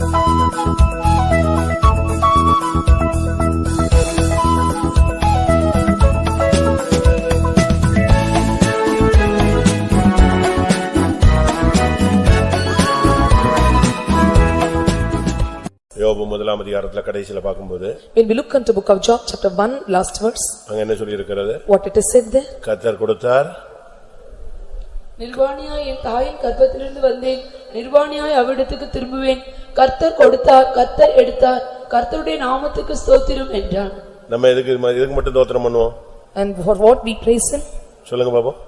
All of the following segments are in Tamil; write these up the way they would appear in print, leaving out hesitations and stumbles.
யோபு முதலாம் அதிகாரத்துல கடைசில பாக்கும்போது when we look into book of Job chapter 1 last verse அங்க என்ன சொல்லி இருக்கிறது what it is said there கர்த்தர் கொடுத்தார் நிர்வாணியாய் என் தாயின் கர்ப்பத்திலிருந்து வந்தேன் நிர்வாணியாய் அவ்விடத்துக்கு திரும்புவேன் கர்த்தர் கொடுத்தார் கர்த்தர் எடுத்தார் கர்த்தருடைய நாமத்துக்கு ஸ்தோத்திரம் என்றான். நம்ம இதுக்கு மட்டும் ஸ்தோத்திரம் பண்ணுவோம் and for what we praise him சொல்லுங்க பாப்போம்.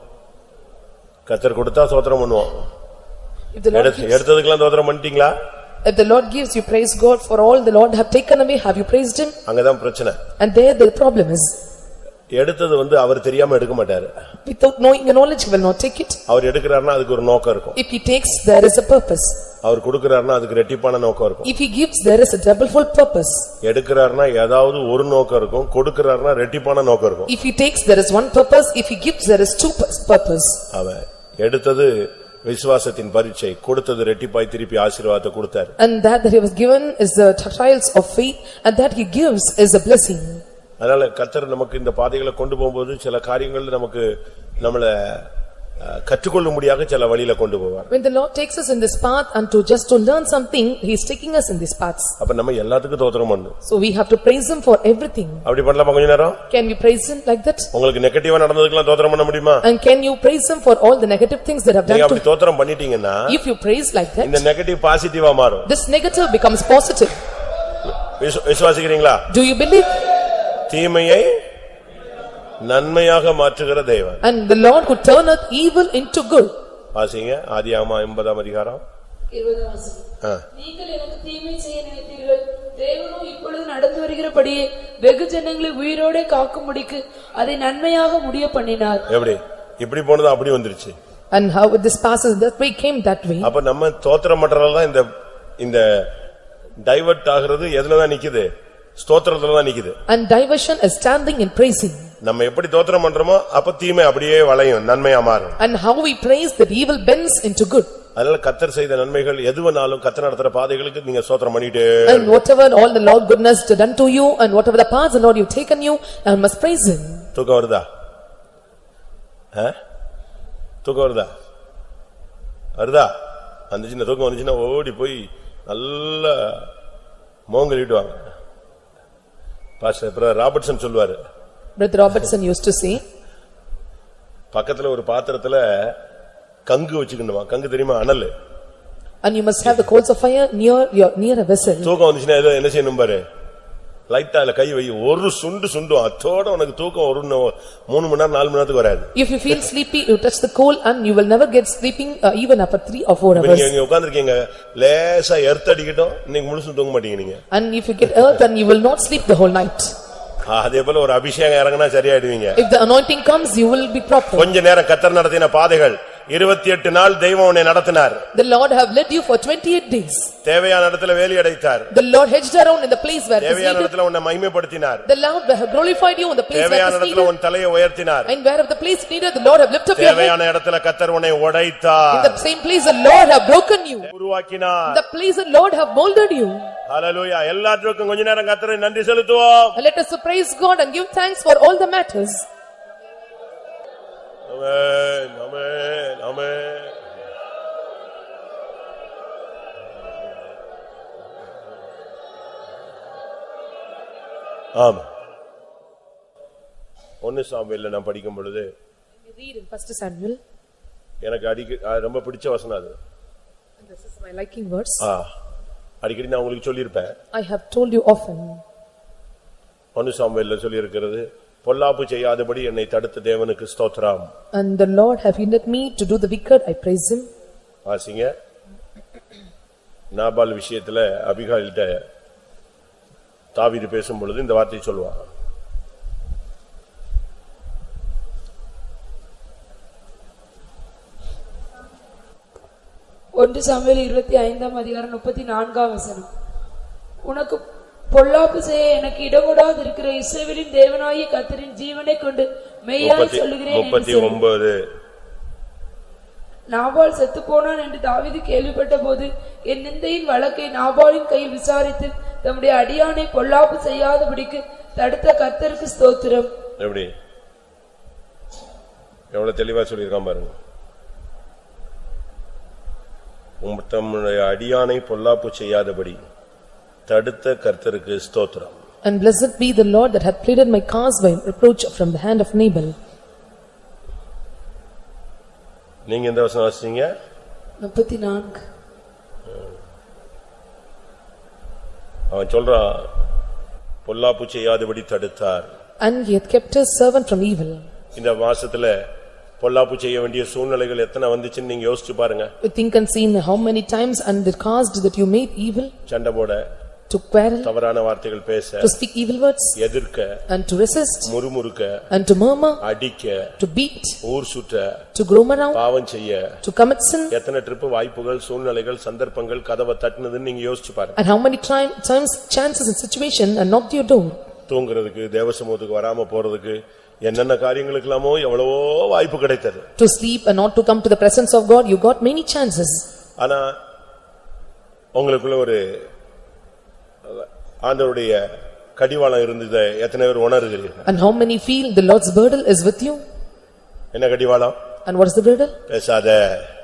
கர்த்தர் கொடுத்தா ஸ்தோத்திரம் பண்ணுவோம். எடுத்ததுக்கெல்லாம் ஸ்தோத்திரம் பண்ணிட்டீங்களா? If the Lord gives you praise God for all the Lord have taken away, have you praised him? அங்கதான் பிரச்சனை. And there the problem is எடுத்தது அவர் தெரியாம எடுக்க மாட்டாரு. without knowing the knowledge he will not take it. அவர் எடுக்கறாருன்னா அதுக்கு ஒரு நோக்கம் இருக்கும். If he takes there is a purpose. அவர் கொடுக்கறாருன்னா அதுக்கு ரெட்டிப்பான நோக்கம் இருக்கும். If he gives there is a double-fold purpose. எடுக்கறாருன்னா ஏதாவது ஒரு நோக்கம் இருக்கும், கொடுக்கறாருன்னா ரெட்டிப்பான நோக்கம் இருக்கும். If he takes there is one purpose, if he gives there is two purpose. அவன் எடுத்தது விசுவாசத்தின் பரீட்சை, கொடுத்தது ரெட்டிப்பாய் திருப்பி ஆசீர்வாதத்தை கொடுத்தார். And that he was given is the trials of faith and that he gives is a blessing. அதனால கர்த்தர் நமக்கு இந்த பாதைகளை கொண்டு போகும்போது சில காரியங்கள் நமக்கு நம்மள கற்றுக்கொள்ள முடியாத சில வழியில கொண்டு போவார். When the Lord takes us in this path and to just to learn something he is taking us in these paths. அப்ப நம்ம எல்லாத்துக்கும் ஸ்தோத்திரம் பண்ணணும். So we have to praise him for everything. அப்படி பண்ணலாமா கொஞ்ச நேரம்? Can we praise him like that? உங்களுக்கு நெகட்டிவா நடந்ததுக்கெல்லாம் ஸ்தோத்திரம் பண்ண முடியுமா? And can you praise him for all the negative things that have done to you? நீங்க அப்படி ஸ்தோத்திரம் பண்ணிட்டீங்கன்னா if you praise like that இந்த நெகட்டிவ் பாசிட்டிவா மாறும். this negative becomes positive. விசுவாசிக்கிறீங்களா? Do you believe? தீமையை நன்மையாக மாற்றுகிற தேவன். And the Lord who turneth evil into good. வாசிங்க ஆதியாகமம் 80ஆம் அதிகாரம் 20 வசனம். நீங்கள் எனக்கு தீமை செய்ய நினைத்தீர்கள், தேவனோ இப்பொழுது நடந்து வருகிறபடியே வெகு ஜனங்களை உயிரோடே காக்கும்படிக்கு அதை நன்மையாக முடிய பண்ணினார். எப்படி இப்படி போனது அப்படி வந்துருச்சு. And how this passes that way came that way. அப்ப நம்ம ஸ்தோத்திரம் பண்றதெல்லாம் இந்த டைவர்ட் ஆகிறது எதுல தான் நிக்குது? ஸ்தோத்திரத்துல தான் நிக்குது. And diversion is standing in praising. நம்ம எப்படி ஸ்தோத்திரம் பண்றோமோ அப்ப தீமை அப்படியே வளையும், நன்மையா மாறும். And how we praise that evil bends into good. அதனால கர்த்தர் செய்த நன்மைகள் எதுவனாலும் கர்த்தர் நடத்துற பாதைகளுக்கு நீங்க ஸ்தோத்திரம் பண்ணிட்டே. And whatever all the Lord goodness done to you and whatever the paths the Lord you've taken you, you must praise him. தூக்கம் வருதா? தூக்கம் வருதா? வருதா? அந்த சின்ன தூக்கம் வந்துச்சுன்னா ஓடி போய் நல்ல மோங்கலிட்டு வாங்க. பாஸ்டர் ராபர்ட்சன் சொல்வாரு. Brother Robertson used to say பக்கத்துல ஒரு பாத்திரத்துல கங்கு வச்சுக்கணுமா? கங்கு தெரியுமா? அனல். And you must have the coals of fire near a vessel. தூக்கம் வந்துச்சுன்னா என்ன செய்யணும் பாரு? லைட்டா அதுல கை வை, ஒரு சுண்டு அதோட உனக்கு தூக்கம் ஒரு 3 மணி நேரம் 4 மணி நேரத்துக்கு வராது. If you feel sleepy you touch the coal and you will never get sleeping even after 3 or 4 hours. நீங்க உட்கார்ந்திருக்கீங்க, லேசா எர்த் அடிக்கட்டும், நீங்க முழுசும் தூங்க மாட்டீங்க நீங்க. And if you get earth then you will not sleep the whole night. அதே போல ஒரு அபிஷேகம் இறங்கினா சரியாயிடுவீங்க. If the anointing comes you will be proper. கொஞ்ச நேரம் கர்த்தர் நடத்தின பாதைகள் 28 நாள் தெய்வம் உன்னை நடத்தினார். The Lord have led you for 28 days. தேவையான இடத்துல வேலி அடைத்தார். The Lord hedged around in the place where தேவையான இடத்துல உன்னை மகிமைப்படுத்தினார். The Lord have glorified you in the place where தேவையான இடத்துல உன் தலையை உயர்த்தினார். And wherever the place needed the Lord have lifted up your head. தேவையான இடத்துல கர்த்தர் உன்னை உடைத்தார். In the same place the Lord have broken you. உருவாக்கினார். The place the Lord have molded you. ஹalleluya. எல்லாத்துக்கும் கொஞ்ச நேரம் கர்த்தருக்கு நன்றி செலுத்துவோம். Let us praise God and give thanks for all the matters. Amen, amen, amen. ஆமா. 1 சாமுவேல்ல நான் படிக்கும் பொழுது You read in 1 Samuel. எனக்கு ரொம்ப பிடிச்ச வசனம் அது. And this is my liking verse. அடிக்கடி நான் உங்களுக்கு சொல்லியிருப்பேன். I have told you often. 1 சாமுவேல்ல சொல்லி இருக்கிறது, பொல்லாப்பு செய்யாதபடி என்னை தடுத்த தேவனுக்கு ஸ்தோத்திரம். And the Lord have hindered me to do the wicked, I praise him. வாசிங்க. நாபால் விஷயத்துல அபிகாயில்ட்ட தாவீது பேசும் பொழுது இந்த வார்த்தையை சொல்வார். ஒன்று சாமுவேல் 25ஆம் அதிகாரம் 34ஆம் வசனம். உனக்கு பொல்லாப்பு செய்ய எனக்கு இடங்கூடாது இருக்கிற இஸ்ரவேலின் தேவனாகிய கர்த்தரின் ஜீவனை கொண்டு மெய்யாய் சொல்லுகிறேன். 39 நாபால் செத்து போனான் என்று தாவீது கேள்விப்பட்ட போது என் நிந்தையின் வழக்கை நாபாலின் கையில் விசாரித்து தம்முடைய அடியானை பொல்லாப்பு செய்யாதபடிக்கு தடுத்த கர்த்தருக்கு ஸ்தோத்திரம். எப்படி எவ்வளவு தெளிவா சொல்லியிருக்கான் பாருங்க. தம்முடைய அடியானை பொல்லாப்பு செய்யாதபடி தடுத்த கர்த்தருக்கு ஸ்தோத்திரம். And blessed be the Lord that hath pleaded my cause by reproach from the hand of Nabal. நீங்க எந்த வசனம் வாசிச்சீங்க? 34. அவன் சொல்றான் பொல்லாப்பு செய்யாதபடி தடுத்தார். And he hath kept his servant from evil. இந்த மாசத்துல பொல்லாப்பு செய்ய வேண்டிய சூழ்நிலைகள் எத்தனை வந்துச்சுன்னு நீங்க யோசிச்சு பாருங்க. You think and see how many times and it caused that you made evil, சண்டை போட, to quarrel, தவறான வார்த்தைகள் பேச, to speak evil words, எதிர்க்க, and to resist, முறுமுறுக்க, and to murmur, அடிக்க, to beat, ஊர் சுற்ற, to roam around, பாவம் செய்ய, to commit sin. எத்தனை ட்ரிப் வாய்ப்புகள் சூழ்நிலைகள் சந்தர்ப்பங்கள் கதவை தட்டுனதுன்னு நீங்க யோசிச்சு பாருங்க. And how many times chances and situation and knocked your door. தூங்குறதுக்கு, தேவசமூகத்துக்கு வராம போறதுக்கு, என்னென்ன காரியங்களுக்கெல்லாமோ எவ்வளவோ வாய்ப்பு கிடைத்தது. To sleep and not to come to the presence of God, you got many chances. ஆனா உங்களுக்குள்ள ஒரு ஆண்டவருடைய கடிவாளம் இருந்தது எத்தனை பேர் உணர்கிறீர்கள்? And how many feel the Lord's burden is with you? என்ன கடிவாளம்? And what is the burden? பேசாத,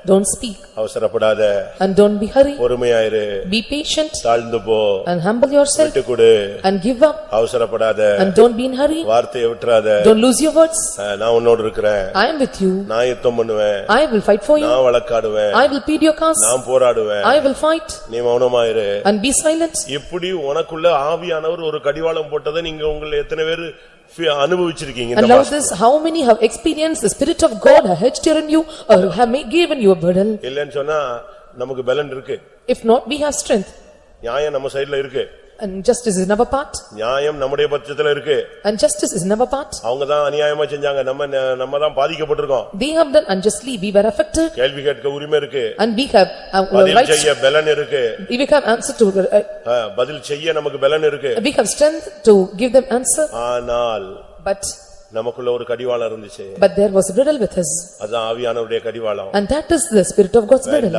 Don't speak, அவசரப்படாத, and don't be hurry. பொறுமையாயிரு, Be patient, தாழ்ந்து போ, and humble yourself, விட்டு கொடு, and give up, அவசரப்படாத, and don't be in hurry. வார்த்தையை விட்டுறாத, Don't lose your words. நான் உன்னோடு இருக்கிறேன், I am with you. நான் யுத்தம் பண்ணுவேன், I will fight for you. நான் வழக்காடுவேன், I will plead your cause. நான் போராடுவேன், I will fight, நீ மௌனமாயிரு. and be silent. இப்படி உனக்குள்ள ஆவியானவர் ஒரு கடிவாளம் போட்டதை நீங்க உங்களை எத்தனை பேர் அனுபவிச்சிருக்கீங்க? And now this, how many have experienced the Spirit of God have hedged in you or have given you a burden? இல்லன்னு சொன்னா நமக்கு பலன் இருக்கு. If not, we have strength. நியாயம் நம்ம சைடுல இருக்கு. And justice is in our part. நியாயம் நம்முடைய பட்சத்துல இருக்கு. And justice is in our part. அவங்க தான் அநியாயமா செஞ்சாங்க, நம்ம தான் பாதிக்கப்பட்டிருக்கோம். They have done unjustly, we were affected. கேள்வி கேட்க உரிமை இருக்கு. And we have பதில் செய்ய பலன் இருக்கு. We have answer to பதில் செய்ய நமக்கு பலன் இருக்கு. we have strength to give them answer. ஆனால் But நமக்குள்ள ஒரு கடிவாளம் இருந்துச்சு. But there was a riddle with us. அதான் ஆவியானவருடைய கடிவாளம். And that is the Spirit of God's riddle.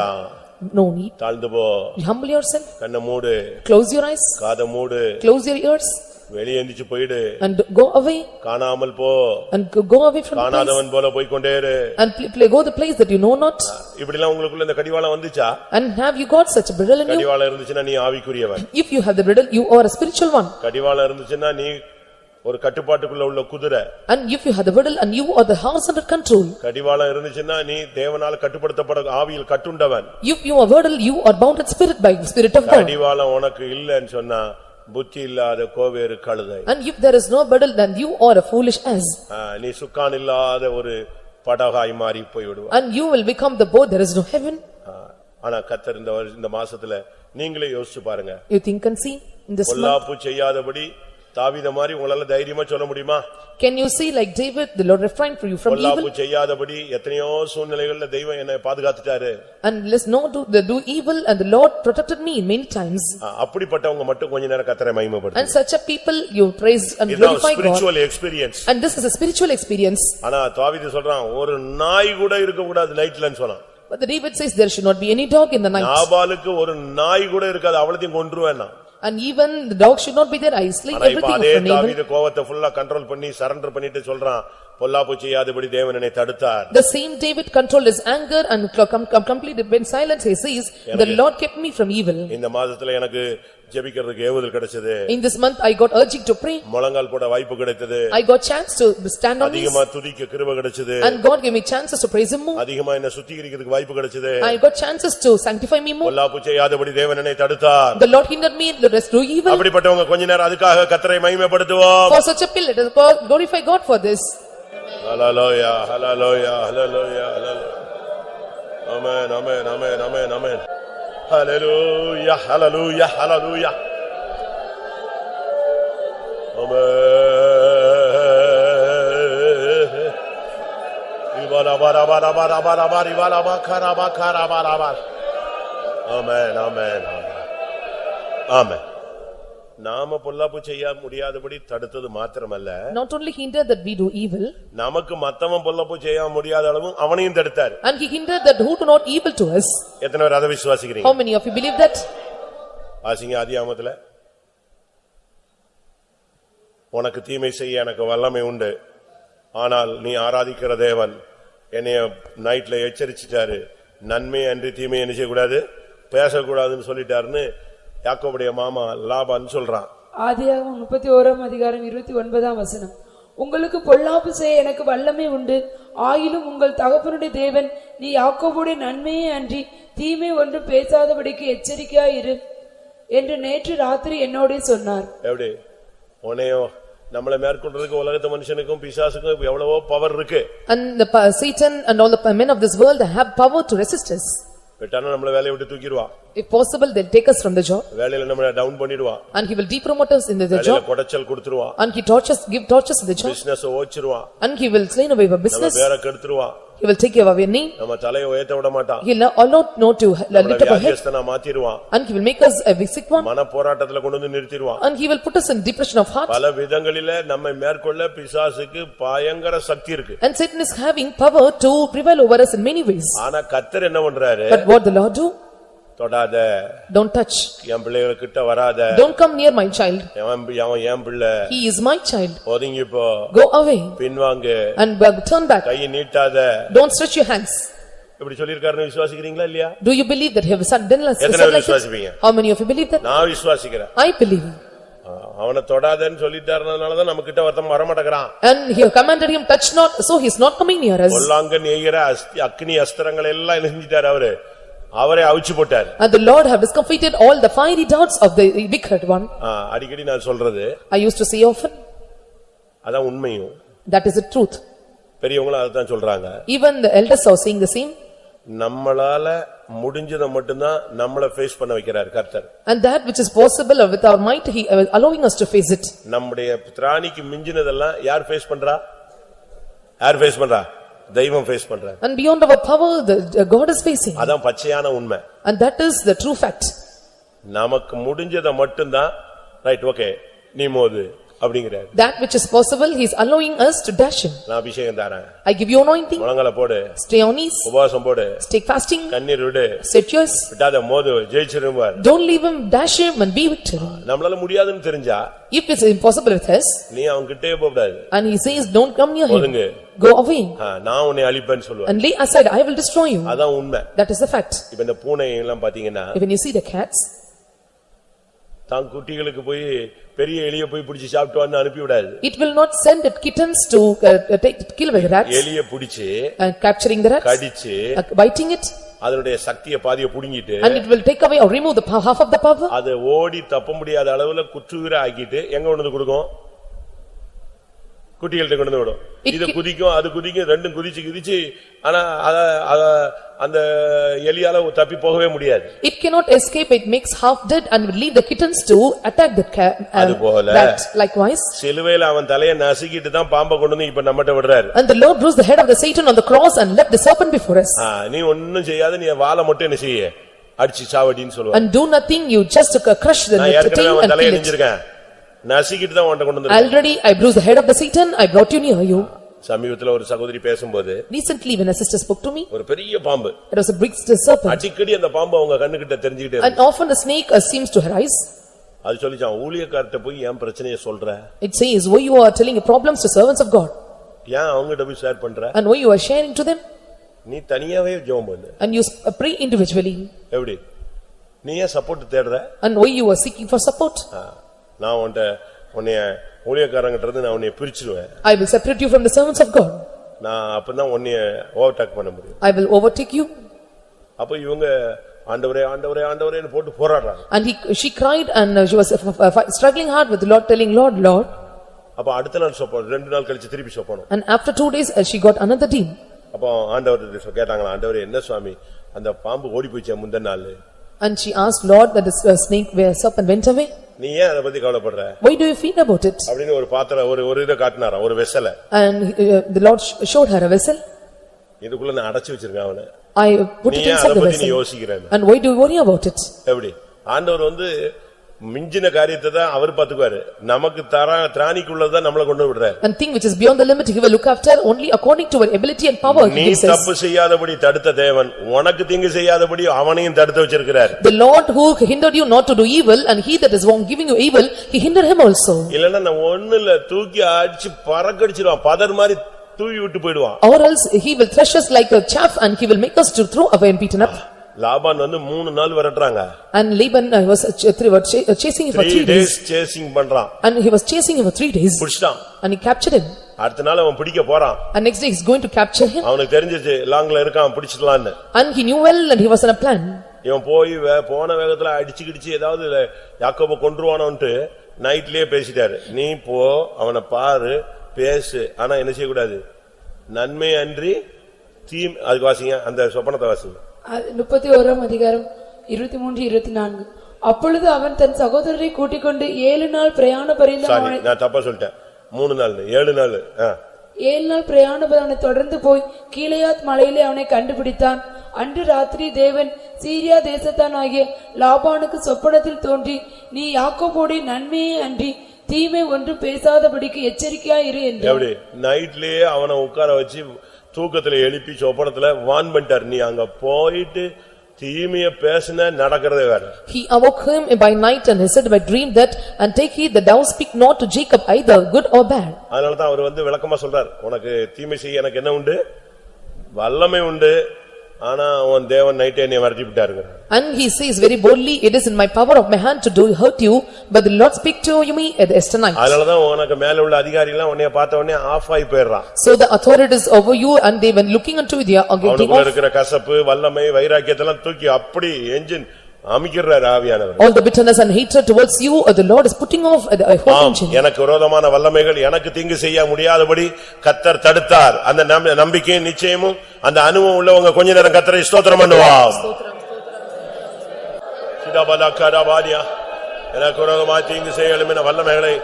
No need. தாழ்ந்து போ. Humble yourself. கண்ணை மூடு. Close your eyes. காதை மூடு. Close your ears. வெளியே எந்திச்சு போயிடு. And go away. காணாமல் போ. And go away from the place. காணாதவன் போல போய் கொண்டே இரு. And go the place that you know not. இப்படிலாம் உங்களுக்குள்ள இந்த கடிவாளம் வந்துச்சா? And have you got such a riddle in you? கடிவாளம் இருந்துச்சுன்னா நீ ஆவிக்குரியவன். If you have the riddle, you are a spiritual one. கடிவாளம் இருந்துச்சுன்னா நீ ஒரு கட்டுப்பாட்டுக்குள்ள உள்ள குதிரை. And if you have the riddle and you are the horse under control. கடிவாளம் இருந்துச்சுன்னா நீ தேவனால கட்டுப்படுத்தப்பட ஆவியில் கட்டுண்டவன். If you are riddle, you are bound in spirit by the Spirit of God. கடிவாளம் உனக்கு இல்லன்னு சொன்னா புத்தி இல்லாத கோவேறு கழுதை. And if there is no riddle, then you are a foolish ass. நீ சுக்கான் இல்லாத ஒரு படகாய் மாறி போய் விடுவாய். And you will become the boat, there is no heaven. ஆனா கர்த்தர் இந்த மாசத்துல நீங்களே யோசிச்சு பாருங்க. You think and see in this month. பொல்லாப்பு செய்யாதபடி தாவீத மாதிரி உங்களால தைரியமா சொல்ல முடியுமா? Can you see like David, the Lord refrained for you from evil? பொல்லாப்பு செய்யாதபடி எத்தனையோ சூழ்நிலைகள்ல தெய்வம் என்னை பாதுகாத்துட்டாரு. And let's not do evil and the Lord protected me many times. அப்படிப்பட்டவங்க மட்டும் கொஞ்ச நேரம் கர்த்தரை மகிமைப்படுத்து. And such a people you praise and glorify God. Spiritual experience. And this is a spiritual experience. ஆனா தாவீது சொல்றான் ஒரு நாய் கூட இருக்க கூடாது நைட்லன்னு சொன்னான். But the David says there should not be any dog in the night. நாபாலுக்கு ஒரு நாய் கூட இருக்காது, அவளையும் கொன்றுவேன்னா. And even the dog should not be there. I slay everything of Nabal. தாவீது கோவத்தை ஃபுல்லா கண்ட்ரோல் பண்ணி சரண்டர் பண்ணிட்டு சொல்றான் பொல்லாப்பு செய்யாதபடி தேவன் என்னை தடுத்தார். The same David controlled his anger and completely went silent. He says, the Lord kept me from evil. இந்த மாதத்துல எனக்கு ஜெபிக்கிறதுக்கு ஏவுதல் கிடைச்சது. In this month I got urging to pray. முழங்கால் போட வாய்ப்பு கிடைத்தது. I got chance to stand on knees. அதிகமா துதிக்க கிருபை கிடைச்சது. And God gave me chances to praise him more. அதிகமா என்ன சுத்திகரிக்கிறதுக்கு வாய்ப்பு கிடைச்சது. I got chances to sanctify me more. பொல்லாப்பு செய்யாதபடி தேவன் என்னை தடுத்தார். The Lord hindered me to do evil. அப்படிப்பட்டவங்க கொஞ்ச நேரம் அதுக்காக கர்த்தரை மகிமைப்படுத்துவோம். For such a pill, let us glorify God for this. Hallelujah, hallelujah, hallelujah, hallelujah. Amen, amen, amen, amen, amen. Hallelujah, hallelujah, hallelujah. Amen. Ibala bara bara bara bara bara ibala bakara bakara bara bara. Amen, amen, amen. Amen. நாம பொல்லாப்பு செய்ய முடியாதபடி தடுத்தது மாத்திரமல்ல, not only hindered that we do evil, நமக்கு மத்தவன் பொல்லாப்பு செய்ய முடியாத அளவு அவனையும் தடுத்தார். and he hindered that who do not evil to us. எத்தனை பேர் அதை விசுவாசிக்கிறீங்க? How many of you believe that? ஆசிங்க ஆதியாகமத்துல உனக்கு தீமை செய்ய எனக்கு வல்லமை உண்டு, ஆனால் நீ ஆராதிக்கிற தேவன் என்னைய நைட்ல எச்சரிச்சிட்டாரு, நன்மை அன்றி தீமை என்ன செய்யக்கூடாது, பேசக்கூடாதுன்னு சொல்லிட்டாருன்னு யாக்கோபுடைய மாமா லாபான்னு சொல்றான். ஆதியாகமம் 31 அதிகாரம் 29 வசனம். உங்களுக்கு பொல்லாப்பு செய்ய எனக்கு வல்லமை உண்டு, ஆயினும் உங்கள் தகப்பனுடைய தேவன் நீ யாக்கோபுடைய நன்மையே அன்றி தீமை ஒன்று பேசாதபடிக்கு எச்சரிக்கையாயிரு என்று நேற்று ராத்திரி என்னோட சொன்னார். எப்படி உன்னையோ நம்மளை மேற்கொள்றதுக்கு உலகத்து மனுஷனுக்கும் பிசாசுக்கும் எவ்வளவோ பவர் இருக்கு. And Satan and all the men of this world have power to resist us. விட்டானா நம்மள வேலையை விட்டு தூக்கிடுவான். If possible, they'll take us from the job. வேலையில நம்மள டவுன் பண்ணிடுவான். And he will depromote us in the வேலையில job. கொடச்சல் கொடுத்துருவான். And he give tortures in the job. Business ஓச்சிடுவான். And he will slain away our business. நம்ம பேரை கெடுத்துருவான். He will take away our name. நம்ம தலையை உயர்த்த விட மாட்டான். He will not to lift up our head. வியாதியஸ்தனா மாத்திடுவான். And he will make us a sick one. மன போராட்டத்துல கொண்டு வந்து நிறுத்திடுவான். And he will put us in depression of heart. பல விதங்களிலே நம்மை மேற்கொள்ள பிசாசுக்கு பயங்கர சக்தி இருக்கு. And Satan is having power to prevail over us in many ways. ஆனா கர்த்தர் என்ன பண்றாரு? But what the Lord do? தொடாத, don't touch, என் பிள்ளைகள் கிட்ட வராத, don't come near my child, அவன் என் பிள்ளை, he is my child, ஒதுங்கி போ, go away, பின்வாங்கு, and turn back, கையை நீட்டாத, don't stretch your hands. இப்படி சொல்லிருக்காருன்னு விசுவாசிக்கிறீங்களா இல்லையா? Do you believe that he has done like that? How many of you believe that? நான் விசுவாசிக்கிறேன். I believe. அவனை தொடாதேன்னு சொல்லிட்டாருனால தான் நம்ம கிட்ட வரத வர மாட்டேங்கறான். And he commanded him touch not, so he is not coming near us. பொல்லாங்கன் எய்கிற அக்னி அஸ்திரங்கள் எல்லாம் எரிஞ்சிட்டார் அவரு. அவரே அவிச்சு போட்டார். And the Lord have discomfited all the fiery darts of the wicked one. அடிக்கடி நான் சொல்றது, I used to say often, அதான் உண்மையும். that is the truth. பெரியவங்களும் அத தான் சொல்றாங்க. Even the elders are saying the same. நம்மளால முடிஞ்சத மட்டும் தான் நம்மள ஃபேஸ் பண்ண வைக்கிறார் கர்த்தர். And that which is possible with our might, he allowing us to face it. நம்முடைய திராணிக்கு மிஞ்சினதெல்லாம் யார் ஃபேஸ் பண்றா? யார் ஃபேஸ் பண்றா? தெய்வம் ஃபேஸ் பண்றார். And beyond our power, the God is facing. அதான் பச்சையான உண்மை. And that is the true fact. நமக்கு முடிஞ்சத மட்டும் தான் ரைட் ஓகே நீ மோது அப்படிங்கறார். That which is possible, he is allowing us to dash him. நான் அபிஷேகம் தரேன். I give you anointing. முழங்கால போடு. Stay on knees. உபவாசம் போடு. Stay fasting. கண்ணீர் விடு. Sweat tears. விடாத மோது ஜெயிச்சிருவார். Don't leave him, dash him and be victor. நம்மளால முடியாதுன்னு தெரிஞ்சா, if it's impossible with us, நீ அவன் கிட்டே போக கூடாது. and he says don't come near him, ஒதுங்கு. go away. நான் உன்னை அழிப்பேன்னு சொல்லுவார். And lay aside, I will destroy you. அதான் உண்மை. That is the fact. இப்ப இந்த பூனை எல்லாம் பாத்தீங்கன்னா, when you see the cats, தான் குட்டிகளுக்கு போய் பெரிய எலிய போய் பிடிச்சு சாப்பிட்டு வந்து அனுப்பி விடாது. it will not send its kittens to kill the rats. எலிய பிடிச்சு capturing the rats, கடிச்சு biting it, அதனுடைய சக்தியை பாதியை புடுங்கிட்டு, and it will take away or remove the half of the power. அது ஓடி தப்ப முடியாத அளவுல குற்றுயிர ஆக்கிட்டு எங்க கொண்டு வந்து கொடுக்கும்? குட்டிகள்ட்ட கொண்டு வந்து விடும். இது குதிக்கும் அது குதிக்கும், ரெண்டும் குதிச்சு ஆனா அந்த எலியால தப்பி போகவே முடியாது. It cannot escape, it makes half dead and will leave the kittens to attack the rat. Likewise, சிலுவையில அவன் தலையை நசுக்கிட்டு தான் பாம்பை கொண்டு வந்து இப்ப நம்மட்ட விடுறாரு. and the Lord bruised the head of the Satan on the cross and left the serpent before us. நீ ஒண்ணும் செய்யாத, நீ வாளை மட்டும் என்ன செய்ய, அடிச்சு சாவடின்னு சொல்லுவார். And do nothing, you just crush the tail and kill it. நசுக்கிட்டு தான் உன்கிட்ட கொண்டு வந்து. Already I bruised the head of the Satan, I brought you near you. சமீபத்துல ஒரு சகோதரி பேசும்போது, recently when a sister spoke to me, ஒரு பெரிய பாம்பு, it was a big serpent, அடிக்கடி அந்த பாம்பு அவங்க கண்ணுக்கிட்ட தெரிஞ்சிட்டே and often the snake seems to her eyes. அது சொல்லிச்சான், ஊழியக்காரட்ட போய் ஏன் பிரச்சனையை சொல்ற? It says, why you are telling your problems to servants of God, ஏன் அவங்ககிட்ட போய் ஷேர் பண்ற? and why you are sharing to them? நீ தனியாவே ஜெபம் பண்ணு, and you pray individually. எப்படி நீ ஏன் சப்போர்ட் தேடுற? and why you are seeking for support? நான் உன்னை ஊழியக்காரங்கிட்ட இருந்து நான் உன்னை பிரிச்சிடுவேன். I will separate you from the servants of God. நான் அப்பதான் உன்னை ஓவர்டேக் பண்ண முடியும். I will overtake you. அப்ப இவங்க ஆண்டவரே ஆண்டவரே ஆண்டவரேன்னு போட்டு போராடுறாங்க. and she cried and she was struggling hard with the Lord, telling Lord, Lord. அப்ப அடுத்த நாள் சொப்போம், 2 நாள் கழிச்சு திருப்பி சொப்போம். and after 2 days she got another dream. அப்ப ஆண்டவர்ட்ட கேட்டாங்களா, ஆண்டவரே என்ன சுவாமி அந்த பாம்பு ஓடி போயிச்சே முந்தின நாள்? and she asked Lord that the snake where serpent went away. நீ ஏன் அத பத்தி கவலைப்படுற? why do you feel about it? அப்படினு ஒரு பாத்திர ஒரு இத காட்டினாரா, ஒரு வெசல. and the Lord showed her a vessel. இதுக்குள்ள நான் அடைச்சு வச்சிருக்கேன் அவனை. I put it inside the vessel. நீ யோசிக்கிறேன். and why do you worry about it? எப்படி? ஆண்டவர் மிஞ்சின காரியத்தை தான் அவர் பாத்துக்குவாரு. நமக்கு திராணிக்குள்ளதான் நம்மள கொண்டு விடுறாரு. And thing which is beyond the limit he will look after only according to our ability and power. நீ தப்பு செய்யாதபடி தடுத்த தேவன் உனக்கு தீங்கு செய்யாதபடி அவனையும் தடுத்து வச்சிருக்கிறார். The Lord who hindered you not to do evil and he that is wrong giving you evil he hindered him also. இல்லன்னா நான் ஒண்ணுல தூக்கி அடிச்சு பறக்கடிச்சிடுவான். பதர் மாதிரி தூவி விட்டு போயிடுவான். Or else he will thresh us like a chaff and he will make us to throw away and beaten up. Laban 3 நாள் விரட்டறாங்க. And Laban was chasing him for 3 days. chasing பண்றான். And he was chasing him for 3 days. புடிச்சான். And he captured him. அடுத்த நாள் அவன் பிடிக்க போறான். And next day he is going to capture him. அவனுக்கு தெரிஞ்சிச்சு லாங்ல இருக்கான் பிடிச்சிடலாம்னு. And he knew well and he was on a plan. இவன் போய் போன வேகத்துல அடிச்சு ஏதாவது யாக்கோபை கொன்றுவானோன்ட்டு நைட்லயே பேசிட்டாரு. நீ போ அவனை பாரு பேசு, ஆனா என்ன செய்யக்கூடாது, நன்மை அன்றி தீம். அதுக்கு வாசிங்க அந்த சொப்பனத்தை வாசிங்க. 31 அதிகாரம் 23-24. அப்பொழுது அவன் தன் சகோதரரை கூட்டிக் கொண்டு 7 நாள் பிரயாண பரியந்தம் நான் தப்பா சொல்லிட்டேன். 3 நாள் 7 நாள் 7 நாள் பிரயாணம் அவனை தொடர்ந்து போய் கீலேயாத் மலையிலே அவனை கண்டுபிடித்தான். அன்று ராத்திரி தேவன் சீரியா தேசத்தான் ஆகிய லாபானுக்கு சொப்பனத்தில் தோன்றி, நீ யாக்கோபோடு நன்மையே அன்றி தீமை ஒன்று பேசாதபடிக்கு எச்சரிக்கையா இரு என்றார். நைட்லயே அவனை உட்கார வச்சு தூக்கத்துல எழுப்பி சொப்பனத்துல வான் பண்ணிட்டார். நீ அங்க போயிட்டு தீமைய பேசின நடக்கிறதே வேற. He awoke him by night and he said by dream that and take heed that thou speak not to Jacob either good or bad. அதனாலதான் அவர் விளக்கமா சொல்றார், உனக்கு தீமை செய்ய எனக்கு என்ன உண்டு, வல்லமை உண்டு, ஆனா உன் தேவன் நைட்டே என்னை விரட்டி விட்டாருங்க. And he says very boldly, it is in my power of my hand to do hurt you, but the Lord speak to me at the Esther night. அதனாலதான் உனக்கு மேல உள்ள அதிகாரிகள் எல்லாம் உன்னை பார்த்த உடனே ஆஃப் ஆயி போயிடுறான். So the authorities over you and they when looking unto you they are getting off. அவனுக்குள்ள இருக்கிற கசப்பு வல்லமை வைராக்கியத்தை எல்லாம் தூக்கி அப்படி என்ஜின் அமிக்கிறார் ஆவியானவர். All the bitterness and hatred towards you the Lord is putting off the whole engine. எனக்கு விரோதமான வல்லமைகள் எனக்கு தீங்கு செய்ய முடியாதபடி கர்த்தர் தடுத்தார். அந்த நம்பிக்கையும் நிச்சயமும் அந்த அனுபவம் உள்ளவங்க கொஞ்ச நேரம் கர்த்தரை ஸ்தோத்திரம் பண்ணுவாங்க. சிதபலகரபாடியா எனக்கு விரோதமாய் தீங்கு செய்ய எழும்பின வல்லமைகளை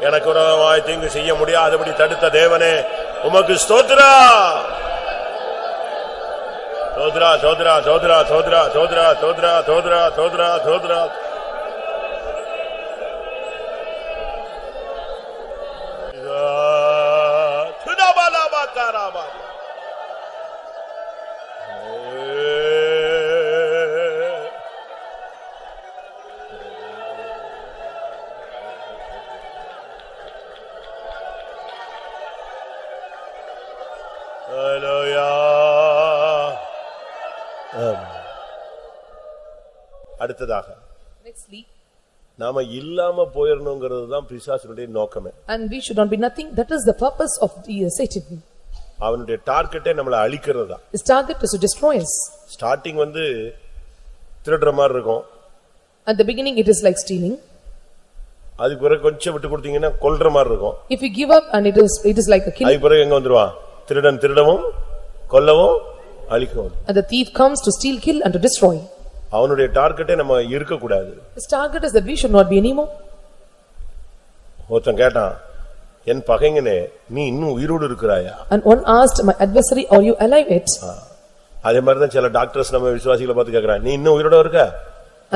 எனக்கு விரோதமாய் தீங்கு செய்ய முடியாதபடி தடுத்த தேவனே உமக்கு ஸ்தோத்திரம். சோத்ரா சோத்ரா சோத்ரா சோத்ரா சோத்ரா சோத்ரா சோத்ரா சோத்ரா சோத்ரா. அடுத்ததாக நாம இல்லாம போயிரணும்ங்கிறது தான் பிசாசுடைய நோக்கமே. And we should not be nothing, that is the purpose of the Satan. அவனுடைய டார்கெட்டே நம்மள அழிக்கிறது தான். His target is to destroy us. Starting திருடுற மாதிரி இருக்கும். At the beginning it is like stealing. அதுக்கு பிறகு கொஞ்சம் விட்டு கொடுத்தீங்கன்னா கொல்ற மாதிரி இருக்கும். If you give up and it is like a killing. அதுக்கு பிறகு எங்க வந்துருவான், திருடன் திருடவும் கொல்லவும் அழிக்கவும். And the thief comes to steal, kill and to destroy. அவனுடைய டார்கெட்டே நம்ம இருக்க கூடாது. His target is that we should not be anymore. ஒருத்தன் கேட்டான், என் பகைஞனே நீ இன்னும் உயிரோடு இருக்கிறாயா? And one asked, my adversary, are you alive yet? அதே மாதிரி தான் சில டாக்டர்ஸ் நம்ம விசுவாசிகளை பார்த்து கேக்குறாங்க, நீ இன்னும் உயிரோட இருக்க?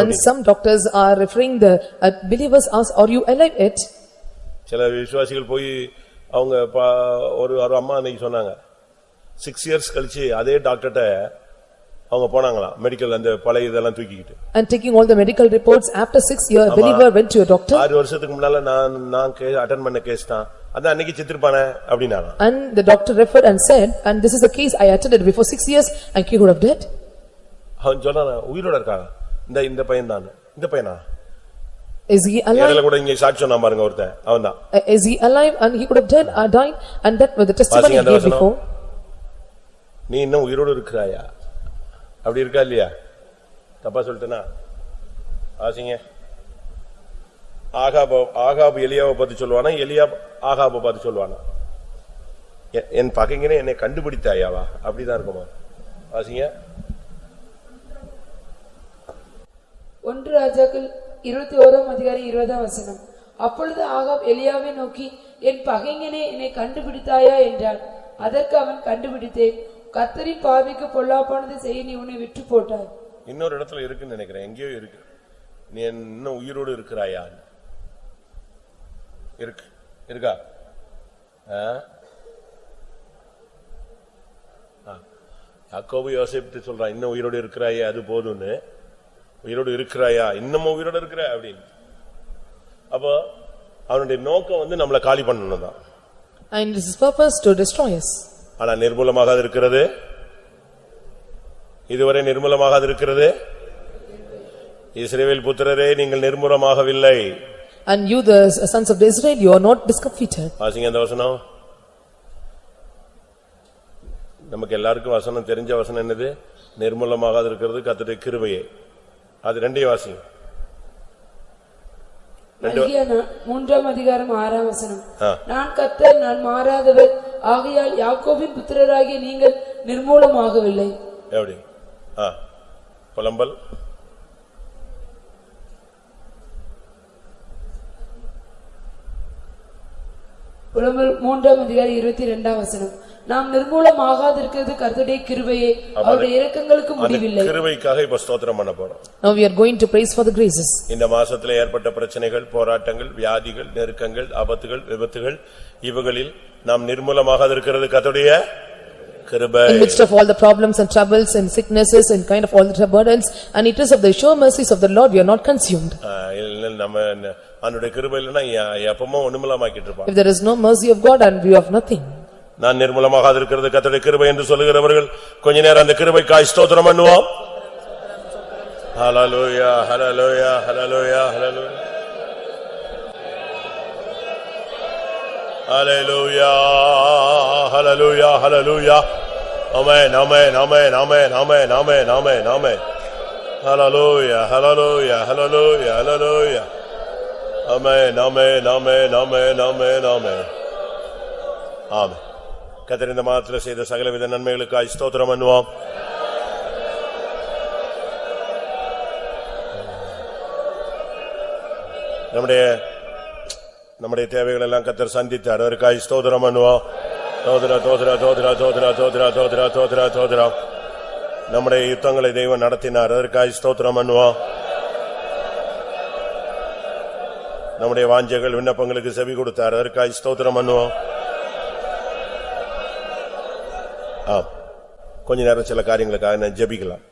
And some doctors are referring the believers ask, are you alive yet? சில விசுவாசிகள் போய் அவங்க ஒரு அம்மா அன்னைக்கு சொன்னாங்க, 6 years கழிச்சு அதே டாக்டர்ட்ட அவங்க போனாங்களா மெடிக்கல் அந்த பழைய இதெல்லாம் தூக்கிட்டு. And taking all the medical reports after 6 years a believer went to a doctor. 6 வருஷத்துக்கு முன்னால நான் அட்டெண்ட் பண்ண கேஸ் தான், அத அன்னைக்கு செத்துப்பானே அப்படினாங்க. And the doctor referred and said, and this is the case I attended before 6 years and he would have died. அவன் சொன்னானே உயிரோட இருக்காங்க, இந்த பையன் தான். இந்த பையனா? Is he alive? ஏறல கூட இங்க சாட்சி சொன்னா பாருங்க ஒருத்தன், அவன்தான். Is he alive and he could have died and that was the testimony he gave before. நீ இன்னும் உயிரோடு இருக்கிறாயா? அப்படி இருக்கா இல்லையா? தப்பா சொல்லிட்டேனா? ஆசிங்க. ஆகாபு எலியாவை பார்த்து சொல்லுவானா, எலியா ஆகாபை பார்த்து சொல்லுவானா? என் பகைஞனே என்னை கண்டுபிடித்தாயாவா? அப்படிதான் இருக்குமா? ஆசிங்க. 1 ராஜாக்கள் 21 அதிகாரம் 20 அப்பொழுது ஆகாப் எலியாவை நோக்கி, என் பகைஞனே என்னை கண்டுபிடித்தாயா என்றான். அதற்கு அவன், கண்டுபிடித்தேன், கர்த்தரின் பார்வைக்கு பொல்லாப்பானது செய்ய நீ உன்னை விட்டு போட்டாய். இன்னொரு இடத்துல இருக்குன்னு நினைக்கிறேன், எங்கேயோ இருக்கு. நீ இன்னும் உயிரோடு இருக்கிறாயா? இருக்கா? யாக்கோபு யோசேப்பு சொல்றான், இன்னும் உயிரோடு இருக்கிறாயா, அது போதும்னு. உயிரோடு இருக்கிறாயா, இன்னமும் உயிரோடு இருக்கிற அப்படின்னு. அப்போ அவனுடைய நோக்கம் நம்மளை காலி பண்ணணும் தான். And this is purpose to destroy us. ஆனா நிர்மூலமாக இருக்கிறது, இதுவரை நிர்மூலமாக இருக்கிறது. இஸ்ரவேல் புத்திரரே, நீங்கள் நிர்மூலமாகவில்லை. And you the sons of Israel, you are not discomfited. வாசிங்க அந்த வசனம். நமக்கு எல்லாருக்கும் வசனம் தெரிஞ்ச வசனம் என்னது? நிர்மூலமாக இருக்கிறது கர்த்தருடைய கிருபையே. அது ரெண்டையும் வாசிங்க. 3ஆம் அதிகாரம் 6ஆம் வசனம். நான் கர்த்தர், நான் மாறாதவர், ஆகையால் யாக்கோபின் புத்திரராகிய நீங்கள் நிர்மூலமாகவில்லை. எப்படி? புலம்பல். புலம்பல் 3ஆம் அதிகாரம் 22ஆம் வசனம். நாம் நிர்மூலமாகாதிருக்கிறது கர்த்தருடைய கிருபையே, அவருடைய இரக்கங்களுக்கு முடிவில்லை. கிருபைக்காக இப்ப ஸ்தோத்திரம் பண்ண போறோம். Now we are going to praise for the graces. இந்த மாசத்துல ஏற்பட்ட பிரச்சனைகள், போராட்டங்கள், வியாதிகள், நெருக்கங்கள், ஆபத்துகள், விபத்துகள், இவைகளில் நாம் நிர்மூலமாகாதிருக்கிறது கர்த்தருடைய கிருபை. In midst of all the problems and troubles and sicknesses and kind of all the burdens, and it is of the sure mercies of the Lord we are not consumed. நம்ம அவருடைய கிருபை இல்லனா எப்பவும் ஒண்ணுமில்லாமக்கிட்டு இருப்பாங்க. If there is no mercy of God and we have nothing. நான் நிர்மூலமாகாதிருக்கிறது கர்த்தருடைய கிருபை என்று சொல்லுகிறவர்கள் கொஞ்ச நேரம் அந்த கிருபைக்காய் ஸ்தோத்திரம் பண்ணுவோம். ஹல்லேலூயா, ஹல்லேலூயா, ஹல்லேலூயா, ஹல்லேலூயா, ஹல்லேலூயா, ஹல்லேலூயா, ஹல்லேலூயா. ஆமென், ஆமென், ஆமென், ஆமென், ஆமென், ஆமென், ஆமென், ஆமென். ஹல்லேலூயா, ஹல்லேலூயா, ஹல்லேலூயா, ஹல்லேலூயா. ஆமென், ஆமென், ஆமென், ஆமென், ஆமென், ஆமென். ஆமென். கர்த்தர் இந்த மாதத்தில் செய்த சகலவித நன்மைகளுக்காய் ஸ்தோத்திரம் பண்ணுவோம். நம்முடைய தேவைகள் எல்லாம் கர்த்தர் சந்தித்தார், அதற்காய் ஸ்தோத்திரம் பண்ணுவோம். தோத்ரா தோத்ரா தோத்ரா தோத்ரா தோத்ரா தோத்ரா தோத்ரா தோத்ரா. நம்முடைய யுத்தங்களை தெய்வம் நடத்தினார், அதற்காய் ஸ்தோத்திரம் பண்ணுவோம். நம்முடைய வாஞ்சைகள் விண்ணப்பங்களுக்கு செவி கொடுத்தார், அதற்காய் ஸ்தோத்திரம் பண்ணுவோம். கொஞ்ச நேரம் சில காரியங்களுக்காக நான் ஜெபிக்கலாம்.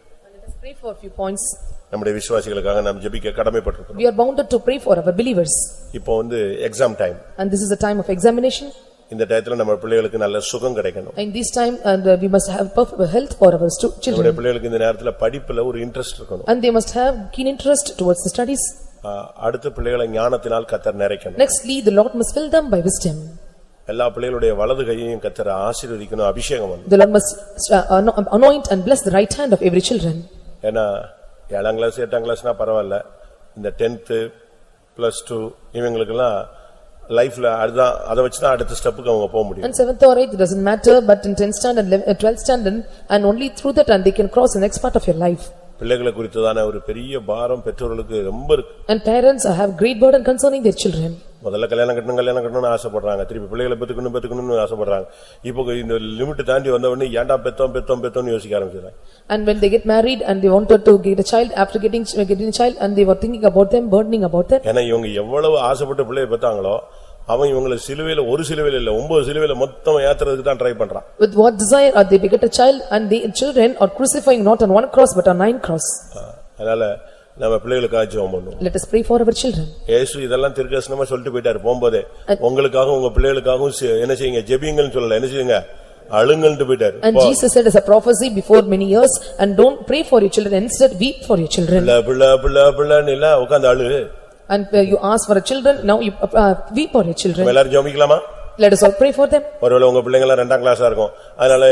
Pray for a few points. நம்முடைய விசுவாசிகளுக்காக நாம் ஜெபிக்க கடமைப்பட்டிருக்கிறோம். We are bounded to pray for our believers. இப்போ exam time. And this is a time of examination. இந்த டயத்துல நம்ம பிள்ளைகளுக்கு நல்ல சுகம் கிடைக்கணும். In this time and we must have perfect health for our children. நம்முடைய பிள்ளைகளுக்கு இந்த நேரத்துல படிப்புல ஒரு இன்ட்ரஸ்ட் இருக்கணும். And they must have keen interest towards the studies. அடுத்த பிள்ளைகளை ஞானத்தினால் கர்த்தர் நிறைக்கணும். Nextly, the Lord must fill them by wisdom. எல்லா பிள்ளைகளுடைய வலது கையையும் கர்த்தர் ஆசீர்வதிக்கணும், அபிஷேகம் பண்ணணும். The Lord must anoint and bless the right hand of every children. ஏன்னா 7ஆம் கிளாஸ் 8ஆம் கிளாஸ்னா பரவாயில்ல, இந்த 10th +2 இவங்களுக்கெல்லாம் லைஃப்ல அதுதான், அதை வச்சுதான் அடுத்த ஸ்டெப்புக்கு அவங்க போக முடியும். And 7th or 8th it doesn't matter, but in 10th standard and 12th standard and only through that and they can cross the next part of your life. பிள்ளைகளை குறித்ததான ஒரு பெரிய பாரம் பெற்றோர்களுக்கு ரொம்ப இருக்கு. And parents have great burden concerning their children. முதல்ல கல்யாணம் கட்டணும்னு ஆசைப்படுறாங்க, திருப்பி பிள்ளைகளை பெத்துக்கணும்னு ஆசைப்படுறாங்க. இப்போ இந்த லிமிட் தாண்டி வந்த உடனே ஏன்டா பெத்தோம்னு யோசிக்க ஆரம்பிச்சாங்க. And when they get married and they wanted to get a child, after getting a child and they were thinking about them, burdening about them. ஏன்னா இவங்க எவ்வளவு ஆசைப்பட்டு பிள்ளையை பெத்தாங்களோ அவன் இவங்களை சிலுவையில ஒரு சிலுவையில இல்ல 9 சிலுவையில மொத்தம் ஏத்துறதுக்கு தான் ட்ரை பண்றான். With what desire are they beget a child and the children are crucifying not on 1 cross but on 9 cross. அதனால நம்ம பிள்ளைகளுக்காக ஜெபம் பண்ணுவோம். Let us pray for our children. இயேசு இதெல்லாம் தீர்க்கதரிசனமா சொல்லிட்டு போயிட்டாரு போம்போதே, உங்களுக்காக உங்க பிள்ளைகளுக்காகவும் என்ன செய்யுங்க, ஜெபிங்கன்னு சொல்லல, என்ன செய்யுங்க, அழுங்கள்னு போயிட்டாரு. And Jesus said as a prophecy before many years, and don't pray for your children, instead weep for your children. பிள்ளை இல்ல உட்கார்ந்து அழு. And you ask for a children, now you weep for your children. எல்லாரும் ஜெபிக்கலாமா? Let us all pray for them. ஒருவேளை உங்க பிள்ளைங்க எல்லாம் 2ஆம் கிளாஸா இருக்கும், அதனால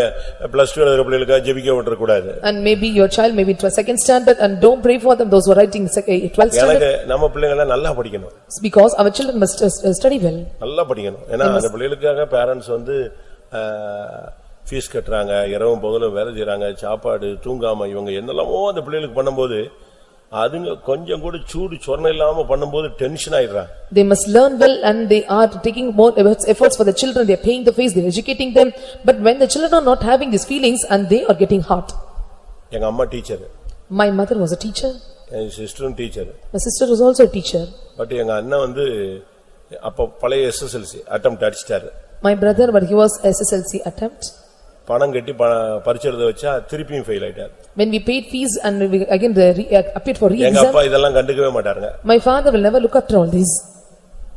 +2 எழுதுற பிள்ளைகளுக்கு ஜெபிக்க விட்டுற கூடாது. And maybe your child may be 2nd standard and don't pray for them those who are writing 12th standard. எனக்கு நம்ம பிள்ளைங்க எல்லாம் நல்லா படிக்கணும். Because our children must study well. நல்லா படிக்கணும். ஏன்னா அந்த பிள்ளைகளுக்காக பேரண்ட்ஸ் ஃபீஸ் கட்டுறாங்க, இரவும் பகலும் வேலை செய்றாங்க, சாப்பாடு தூங்காம இவங்க என்னெல்லாமோ அந்த பிள்ளைகளுக்கு பண்ணும்போது அதுங்க கொஞ்சம் கூட சூடு சொரணை இல்லாம பண்ணும்போது டென்ஷன் ஆயிடுறாங்க. They must learn well and they are taking more efforts for the children, they are paying the fees, they are educating them, but when the children are not having these feelings and they are getting hurt. எங்க அம்மா teacher. My mother was a teacher. என் சிஸ்டரும் teacher. My sister was also a teacher. But எங்க அண்ணன் வந்து அப்ப பழைய SSLC அட்டெம்ப்ட் அடிச்சிட்டாரு. My brother, but he was SSLC attempt. பணம் கட்டி பரீட்சை எழுத வச்சா திருப்பியும் ஃபெயில் ஆயிட்டாரு. When we paid fees and we again appeared for எங்க re-exam, அப்பா இதெல்லாம் கண்டுக்கவே மாட்டாருங்க. my father will never look after all these.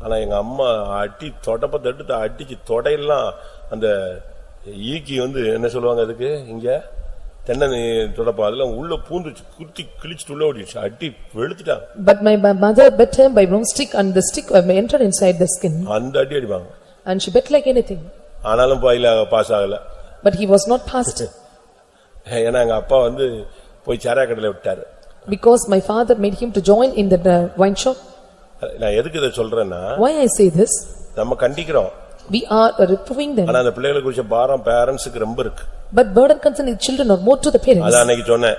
ஆனா எங்க அம்மா அடி தொடப்ப தட்டு அடிச்சு தொடையெல்லாம் அந்த ஈக்கி வந்து என்ன சொல்லுவாங்க அதுக்கு இங்க தென்னை தொடப்பா அதெல்லாம் உள்ள பூந்துச்சு குத்தி கிழிச்சிட்டு உள்ள ஓடிடுச்சு அடி வெளுத்துட்டாங்க. But my mother bit him by broomstick and the stick entered inside the skin. அந்த அடி அடிப்பாங்க. And she bit like anything. ஆனாலும் பாயில பாஸ் ஆகல. But he was not passed. ஏன்னா எங்க அப்பா வந்து போய் சாராய கடையில விட்டாரு. Because my father made him to join in the wine shop. நான் எதுக்கு இத சொல்றேன்னா Why I say this? நம்ம கண்டிக்கிறோம். We are reproving them. ஆனா அந்த பிள்ளைகளை குறிச்ச பாரம் பேரண்ட்ஸ்க்கு ரொம்ப இருக்கு. But burden concerning children are more to the parents. அத அன்னைக்கு சொன்னேன்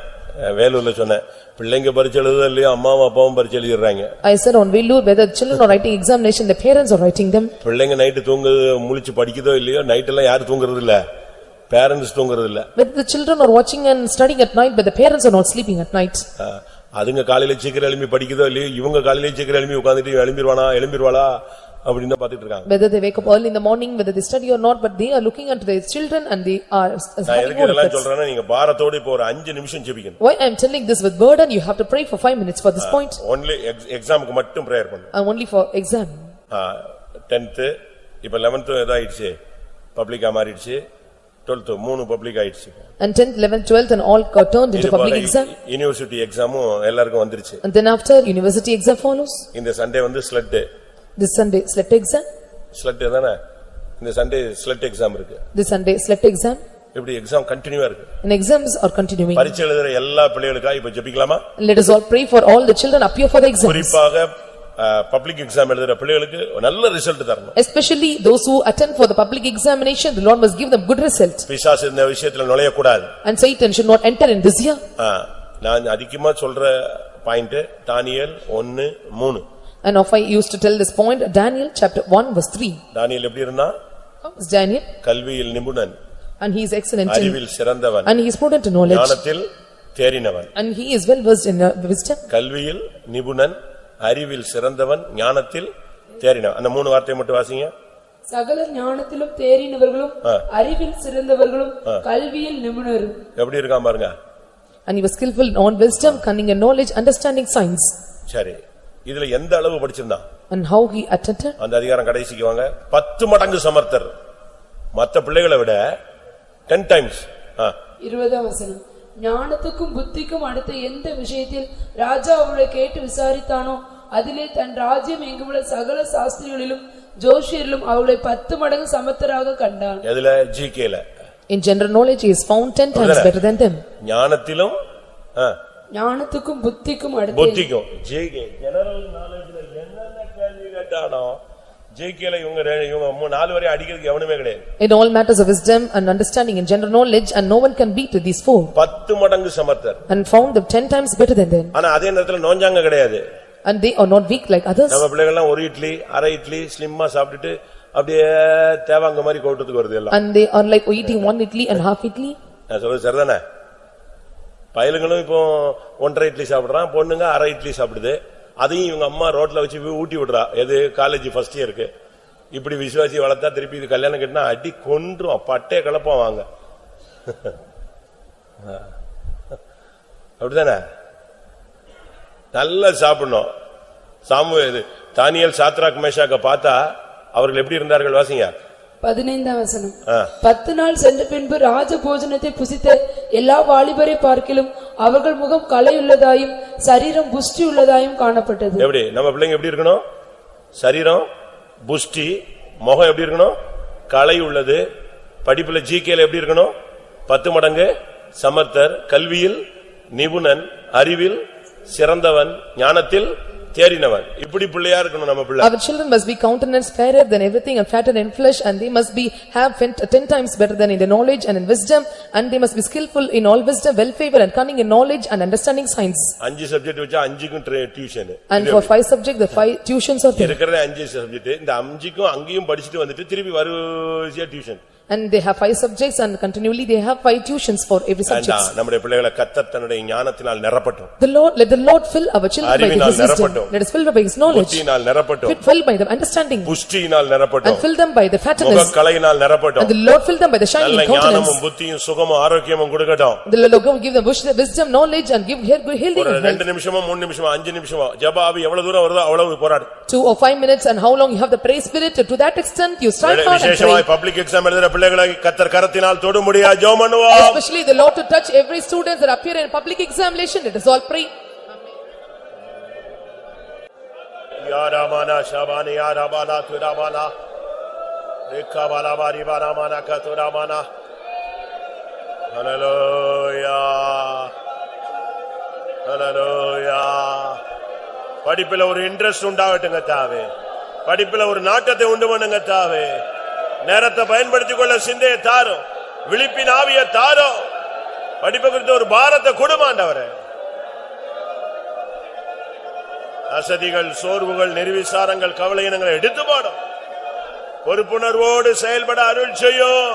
வேலூர்ல சொன்னேன் பிள்ளைங்க பரீட்சை எழுதுதோ இல்லையோ அம்மாவும் அப்பாவும் பரீட்சை எழுதிடுறாங்க. I said on Vellore whether children are writing examination the parents are writing them. பிள்ளைங்க நைட் தூங்குது முழிச்சு படிக்குதோ இல்லையோ நைட் எல்லாம் யாரு தூங்குறது இல்ல பேரண்ட்ஸ் தூங்குறது இல்ல. Whether the children are watching and studying at night but the parents are not sleeping at night. அதுங்க காலையில சீக்கிரம் எழும்பி படிக்குதோ இல்லையோ இவங்க காலையில சீக்கிரம் எழும்பி உட்கார்ந்துட்டு எழும்பிடுவாளா அப்படின்னு பாத்துட்டு இருக்காங்க. Whether they wake up early in the morning whether they study or not but they are looking unto their children and they are நான் எதுக்கு இதெல்லாம் சொல்றேன்னா நீங்க பாரத்தோட இப்போ ஒரு 5 நிமிஷம் ஜெபிக்கணும். Why I am telling this with burden you have to pray for 5 minutes for this point. Only எக்ஸாமுக்கு மட்டும் பிரேயர் பண்ணு. Only for exam. 10th இப்ப 11th ஏதாயிடுச்சு பப்ளிக்கா மாறிடுச்சு 12th மூணு பப்ளிக் ஆயிடுச்சு. And 10th 11th 12th and all got turned into public exam. University எக்ஸாமும் எல்லாருக்கும் வந்துருச்சு. And then after university exam follows. இந்த சண்டே வந்து ஸ்லட் டே. This Sunday SLET exam. ஸ்லட் டே தானே இந்த சண்டே ஸ்லட் எக்ஸாம் இருக்கு. This Sunday SLET exam. இப்படி எக்ஸாம் கண்டினியூவா இருக்கு. And exams are continuing. பரீட்சை எழுதுற எல்லா பிள்ளைகளுக்கும் இப்ப ஜெபிக்கலாமா? Let us all pray for all the children appear for the exams. குறிப்பாக பப்ளிக் எக்ஸாம் எழுதுற பிள்ளைகளுக்கு நல்ல ரிசல்ட் தரணும். Especially those who attend for the public examination the Lord must give them good result. பிசாசு இந்த விஷயத்துல நுழைய கூடாது. And Satan should not enter in this year. நான் அதிகமா சொல்ற point Daniel 1:3. And if I used to tell this point Daniel chapter 1 verse 3. தானியேல் எப்படி இருந்தா? How is Daniel? கல்வியில் நிபுணன். And he is excellent in அறிவில் சிறந்தவன். and he is prudent in knowledge. ஞானத்தில் தேறினவன். And he is well versed in wisdom. கல்வியில் நிபுணன் அறிவில் சிறந்தவன் ஞானத்தில் தேறினவன். அந்த மூணு வார்த்தையை மட்டும் வாசிங்க. சகல ஞானத்திலும் தேறினவர்களும் அறிவில் சிறந்தவர்களும் கல்வியில் நிபுணரும். எப்படி இருக்கான் பாருங்க. And he was skillful in all wisdom, cunning in knowledge, understanding science. சரி இதுல எந்த அளவு படிச்சிருந்தான்? And how he attended? அந்த அதிகாரம் கடைசிக்கு வாங்க. 10 மடங்கு சமர்த்தர். மத்த பிள்ளைகளை விட 10 times. 20ஆம் வசனம். ஞானத்துக்கும் புத்திக்கும் அடுத்த எந்த விஷயத்தில் ராஜா அவளை கேட்டு விசாரித்தானோ அதிலே தன் ராஜ்யம் எங்குமுள்ள சகல சாஸ்திரிகளிலும் ஜோஷியரிலும் அவளை 10 மடங்கு சமர்த்தராக கண்டான். எதுல? ஜிகேல. In general knowledge he is found 10 times better than them. ஞானத்திலும் ஞானத்துக்கும் புத்திக்கும் அடுத்து புத்திக்கும் ஜிகே ஜெனரல் நாலேஜ்ல என்னென்ன கேள்வி கேட்டானோ ஜிகேல இவங்க 4 வரை அடிக்கிறதுக்கு எவனுமே கிடையாது. In all matters of wisdom and understanding in general knowledge and no one can beat with these 4. 10 மடங்கு சமர்த்தர். And found them 10 times better than them. ஆனா அதே நேரத்துல நோஞ்சாங்க கிடையாது. And they are not weak like others. நம்ம பிள்ளைகள் எல்லாம் ஒரு இட்லி அரை இட்லி ஸ்லிம்மா சாப்பிட்டுட்டு அப்படியே தேவாங்க மாதிரி கோட்டத்துக்கு வருது எல்லாம். And they are like eating 1 idli and half idli. நான் சொல்றது சரிதானே? பயலுங்களும் இப்போ 1.5 இட்லி சாப்பிடுறான், பொண்ணுங்க அரை இட்லி சாப்பிடுது. அதையும் இவங்க அம்மா ரோட்ல வச்சு ஊட்டி விடுறா. எது? காலேஜ் ஃபர்ஸ்ட் இயருக்கு. இப்படி விசுவாசி வளர்த்தா திருப்பி இது கல்யாணம் கட்டினா அடி கொன்றும் பட்டே கலப்பம் வாங்க. அப்படிதானே? நல்லா சாப்பிடணும். சாமுவேல் தானியேல் சாத்ராக் மேஷாக்க பார்த்தா அவர்கள் எப்படி இருந்தார்கள் வாசிங்க. 15ஆம் வசனம். 10 நாள் சென்ற பின்பு ராஜ போஜனத்தை புசித்த எல்லா வாலிபரை பார்க்கிலும் அவர்கள் முகம் களையுள்ளதாயும் சரீரம் புஷ்டி உள்ளதாயும் காணப்பட்டது. எப்படி? நம்ம பிள்ளைங்க எப்படி இருக்கணும்? சரீரம் புஷ்டி, முகம் எப்படி இருக்கணும்? களை உள்ளது. படிப்புல ஜிகேல எப்படி இருக்கணும்? 10 மடங்கு சமர்த்தர், கல்வியில் நிபுணன், அறிவில் சிறந்தவன், ஞானத்தில் தேறினவன். இப்படி பிள்ளையா இருக்கணும் நம்ம பிள்ளை. Our children must be countenance fairer than everything and fatter in flesh, and they must be have 10 times better than in the knowledge and in wisdom, and they must be skillful in all wisdom, well favored and cunning in knowledge and understanding science. 5 subject வச்சா 5க்கும் tuition. And for 5 subjects the 5 tuitions are there. இருக்கிற 5 சப்ஜெக்ட் இந்த 5க்கும் அங்கேயும் படிச்சிட்டு வந்துட்டு திருப்பி வரிசையா tuition. And they have 5 subjects and continually they have 5 tuitions for every subject. நம்முடைய பிள்ளைகளை கர்த்தர் தன்னுடைய ஞானத்தினால் நிரப்பட்டும். Let the Lord fill our children by his wisdom. Let us fill by his knowledge. புத்தியினால் நிரப்பட்டும். Fill by the understanding. புஷ்டியினால் நிரப்பட்டும். And fill them by the fatness. முகக்கலையினால் நிரப்பட்டும். And the Lord fill them by the shining countenance. நல்ல ஞானமும் புத்தியும் சுகமும் ஆரோக்கியமும் கொடுக்கட்டும். The Lord give them wisdom, knowledge and give healing. ஒரு 2 நிமிஷமோ 3 நிமிஷமோ 5 நிமிஷமோ ஜெப ஆவி எவ்வளவு தூரம் வருதோ அவ்வளவு போராடு. 2 or 5 minutes and how long you have the praise spirit, to that extent you strive hard and pray. விசேஷமாய் பப்ளிக் எக்ஸாம் எழுதுற பிள்ளைகளை கர்த்தர் கரத்தினால் தொட முடியா ஜெபம் பண்ணுவோம். Especially the Lord to touch every student that appear in public examination. Let us all pray. Ya Ramana Shabani Ya Ramana Turamana Rekabala Mari Baramana Katuramana. Hallelujah. Hallelujah. படிப்பில ஒரு இன்ட்ரஸ்ட் உண்டாகட்டுங்க தாவே. படிப்பில ஒரு நாட்டத்தை உண்டு பண்ணுங்க தாவே. நேரத்தை பயன்படுத்திக் கொள்ள சிந்தையை தாரும். விழிப்பின் ஆவியை தாரும். படிப்பு குறித்த ஒரு பாரத்தை கொடுமாண்டவரே. அசதிகள், சோர்வுகள், நிர்விசாரங்கள், கவலையினங்களை எடுத்து போடும். பொறுப்புணர்வோடு செயல்பட அருள் செய்யும்.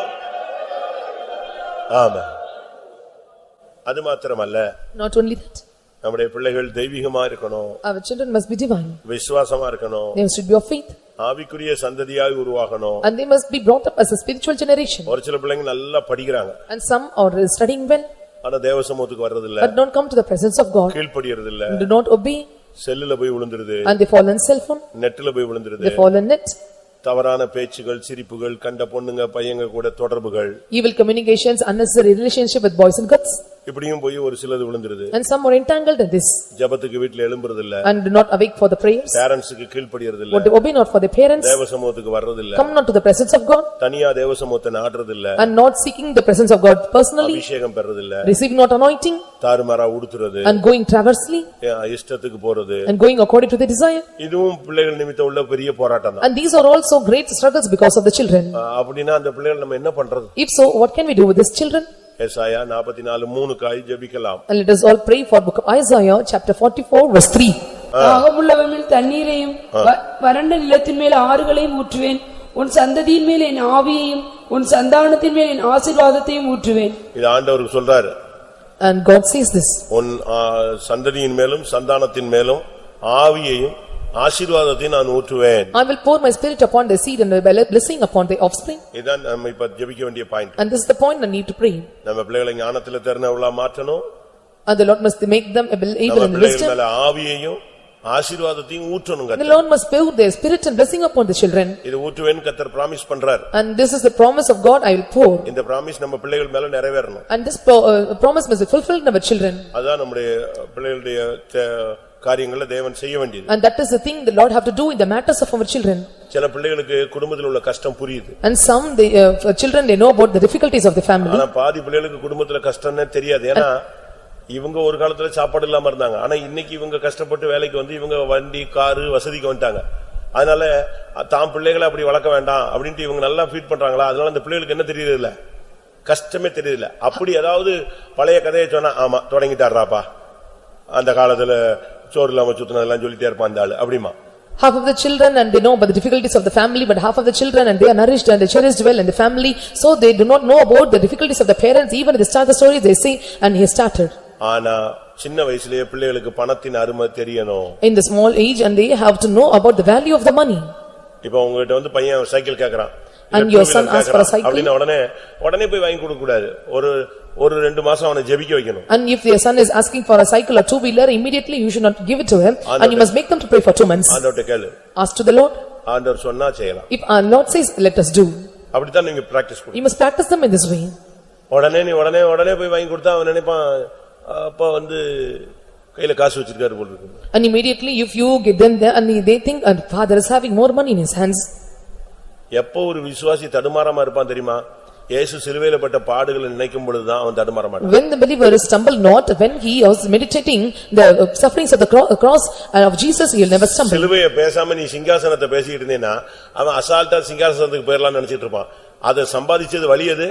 ஆமென். அது மாத்திரமல்ல, Not only that, நம்முடைய பிள்ளைகள் தெய்வீகமா இருக்கணும். our children must be divine. விசுவாசமா இருக்கணும். They should be of faith. ஆவிக்குரிய சந்ததியாய் உருவாகணும். And they must be brought up as a spiritual generation. ஒரு சில பிள்ளைங்க நல்லா படிக்கிறாங்க. And some are studying well. ஆனா தேவ சமூகத்துக்கு வர்றது இல்ல. But don't come to the presence of God. கீழ்ப்படியறது இல்ல. Do not obey. செல்லுல போய் விழுந்துருது. And they fall on cell phone. நெட்ல போய் விழுந்துருது. They fall on net. தவறான பேச்சுகள், சிரிப்புகள், கண்ட பொண்ணுங்க பையங்க கூட தொடர்புகள். Evil communications, unnecessary relationship with boys and girls. இப்படியும் போய் ஒரு சிலது விழுந்துருது. And some are entangled in this. ஜெபத்துக்கு வீட்ல எழும்புறது இல்ல. And do not awake for the prayers. பேரண்ட்ஸ்க்கு கீழ்ப்படியறது இல்ல. What they obey not for their parents. தேவ சமூகத்துக்கு வர்றது இல்ல. Come not to the presence of God. தனியா தேவ சமூகத்தை நாடுறது இல்ல. And not seeking the presence of God personally. அபிஷேகம் பெறது இல்ல. Receiving not anointing. தாறுமாறா உடுத்துறது. And going traversely. இஷ்டத்துக்கு போறது. And going according to their desire. இதுவும் பிள்ளைகள் நிமித்தம் உள்ள பெரிய போராட்டம் தான். And these are also great struggles because of the children. அப்படினா அந்த பிள்ளைகள் நம்ம என்ன பண்றது? If so, what can we do with these children? ஏசாயா 44:3 காய் ஜெபிக்கலாம். And let us all pray for book of Isaiah chapter 44 verse 3. தாகமுள்ளவன் மேல் தண்ணீரையும் வறண்ட நிலத்தின் மேல் ஆறுகளையும் ஊற்றுவேன். உன் சந்ததியின் மேல் என் ஆவியையும் உன் சந்தானத்தின் மேல் என் ஆசீர்வாதத்தையும் ஊற்றுவேன். இது ஆண்டவர் சொல்றாரு. And God says this. உன் சந்ததியின் மேலும் சந்தானத்தின் மேலும் ஆவியையும் ஆசீர்வாதத்தை நான் ஊற்றுவேன். I will pour my spirit upon the seed and the blessing upon the offspring. இதான் நம்ம இப்ப ஜெபிக்க வேண்டிய point. And this is the point I need to pray. நம்ம பிள்ளைகளை ஞானத்திலே திறனவளா மாற்றணும். And the Lord must make them able in wisdom. நம்ம ஆவியையும் ஆசீர்வாதத்தையும் ஊற்றணுங்க. The Lord must pour their spirit and blessing upon the children. இது ஊற்றுவேன் கர்த்தர் promise பண்றார். And this is the promise of God, I will pour. இந்த promise நம்ம பிள்ளைகள் மேல நிறைவேறணும். And this promise must be fulfilled in our children. அதான் நம்முடைய பிள்ளைகளுடைய காரியங்களை தேவன் செய்ய வேண்டியது. And that is the thing the Lord have to do in the matters of our children. சில பிள்ளைகளுக்கு குடும்பத்தில் உள்ள கஷ்டம் புரியுது. And some children they know about the difficulties of the family. ஆனா பாதி பிள்ளைகளுக்கு குடும்பத்துல கஷ்டம்னே தெரியாது. ஏன்னா இவங்க ஒரு காலத்துல சாப்பாடு இல்லாம இருந்தாங்க. ஆனா இன்னைக்கு இவங்க கஷ்டப்பட்டு வேலைக்கு வந்து இவங்க வண்டி காரு வசதிக்கு வந்துட்டாங்க. அதனால தாம் பிள்ளைகளை அப்படி வளர்க்க வேண்டாம் அப்படின்ட்டு இவங்க நல்லா ஃபீட் பண்றாங்களா, அதனால அந்த பிள்ளைகளுக்கு என்ன தெரியுது இல்ல, கஷ்டமே தெரியல. அப்படி ஏதாவது பழைய கதையை சொன்னா ஆமா தொடங்கிட்டாராப்பா, அந்த காலத்துல சோறு இல்லாம சுத்தினதெல்லாம் சொல்லிட்டே இருப்பான் அந்த ஆளு அப்படிமா. Half of the children and they know about the difficulties of the family, but half of the children and they are nourished and they cherished well in the family, so they do not know about the difficulties of the parents. Even at the start of the story they say and he started. ஆனா சின்ன வயசுலயே பிள்ளைகளுக்கு பணத்தின் அருமை தெரியணும். In the small age and they have to know about the value of the money. இப்போ உங்ககிட்ட வந்து பையன் சைக்கிள் கேக்குறான். And your son asks for a cycle. அப்படினா உடனே போய் வாங்கி கொடுக்க கூடாது. ஒரு 2 மாசம் அவனை ஜெபிக்க வைக்கணும். And if your son is asking for a cycle or two-wheeler, immediately you should not give it to him and you must make them to pray for 2 months. ஆண்டவர்ட்ட கேளு. Ask to the Lord. ஆண்டவர் சொன்னா செய்யலாம். If our Lord says let us do. அப்படி தான் நீங்க பிராக்டீஸ் பண்ணு. You must practice them in this way. உடனே போய் வாங்கி கொடுத்தா அவன் நினைப்பான் அப்பா வந்து கையில காசு வச்சிருக்காரு போல இருக்கு. And immediately if you get them there and they think and father is having more money in his hands. எப்போ ஒரு விசுவாசி தடுமாறாம இருப்பான் தெரியுமா? இயேசு சிலுவையில பட்ட பாடுகளை நினைக்கும் பொழுது தான் அவன் தடுமாற மாட்டான். When the believer stumble not, when he is meditating the sufferings of the cross of Jesus, he will never stumble. சிலுவையை பேசாம நீ சிங்காசனத்தை பேசிட்டு இருந்தேனா அவன் அசால்ட்டா சிங்காசனத்துக்கு போயிரலாம்னு நினைச்சிட்டு இருப்பான். அதை சம்பாதிச்சது வலியது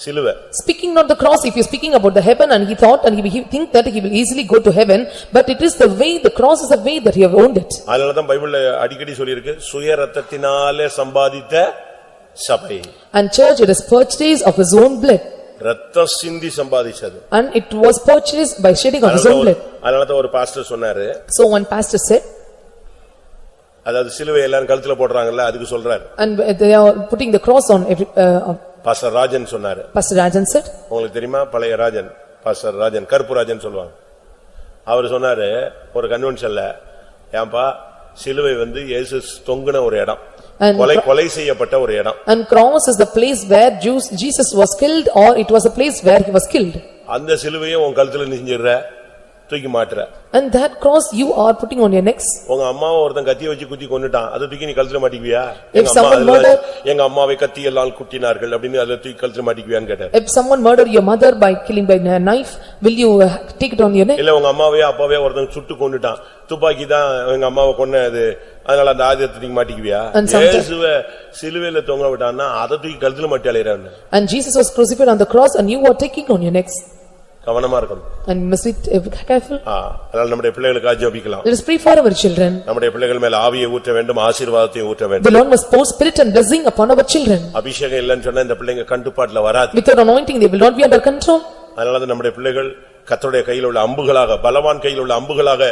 சிலுவை. Speaking not the cross, if you are speaking about the heaven and he thought and he think that he will easily go to heaven, but it is the way, the cross is the way that he have owned it. அதனால தான் பைபிள்ல அடிக்கடி சொல்லி இருக்கு, சுய ரத்தத்தினாலே சம்பாதித்த சபை. And church, it is purchased of his own blood. ரத்தம் சிந்தி சம்பாதிச்சது. And it was purchased by shedding of his own blood. அதனால ஒரு பாஸ்டர் சொன்னாரு. So one pastor said, அதாவது சிலுவை எல்லாரும் கழுத்துல போடுறாங்கல்ல அதுக்கு சொல்றாரு. And they are putting the cross on every pastor Rajan சொன்னாரு. Pastor Rajan said, உங்களுக்கு தெரியுமா பழைய ராஜன், பாஸ்டர் ராஜன், கருப்பு ராஜன் சொல்லுவாங்க. அவர் சொன்னாரு ஒரு கன்வென்ஷன்ல, ஏன்பா சிலுவை இயேசு தொங்குன ஒரு இடம், கொலை செய்யப்பட்ட ஒரு இடம். And cross is the place where Jesus was killed, or it was a place where he was killed. அந்த சிலுவையை உன் கழுத்துல நெஞ்சிடுற, தூக்கி மாட்டுற. And that cross you are putting on your necks. உங்க அம்மாவை ஒருத்தன் கத்தியை வச்சு குத்தி கொன்னுட்டான், அதை தூக்கி நீ கழுத்துல மாட்டிக்குவியா? எங்க அம்மாவை கத்தியெல்லாம் குத்தினார்கள் அப்படின்னு அதை தூக்கி கழுத்துல மாட்டிக்குவியான்னு கேட்டார். If someone murdered your mother by killing by a knife, will you take it on your neck? இல்ல உங்க அம்மாவே அப்பாவே ஒருத்தன் சுட்டு கொன்னுட்டான், துப்பாக்கி தான் எங்க அம்மாவை கொன்னது, அதனால அந்த ஆயுதத்தை தூக்கி மாட்டிக்குவியா? இயேசுவை சிலுவையில தொங்க விட்டான்னா அதை தூக்கி கழுத்துல மாட்டி அலையறாங்க. And Jesus was crucified on the cross and you are taking on your necks. கவனமா இருக்கணும். And must be careful. அதனால நம்முடைய பிள்ளைகளுக்கு ஜெபிக்கலாம். Let us pray for our children. நம்முடைய பிள்ளைகள் மேல ஆவியை ஊற்ற வேண்டும், ஆசீர்வாதத்தை ஊற்ற வேண்டும். The Lord must pour spirit and blessing upon our children. அபிஷேகம் இல்லன்னு சொன்னா இந்த பிள்ளைங்க கட்டுப்பாட்டுல வராது. Without anointing they will not be under control. அதனால நம்முடைய பிள்ளைகள் கர்த்தருடைய கையில் உள்ள அம்புகளாக, பலவான் கையில் உள்ள அம்புகளாக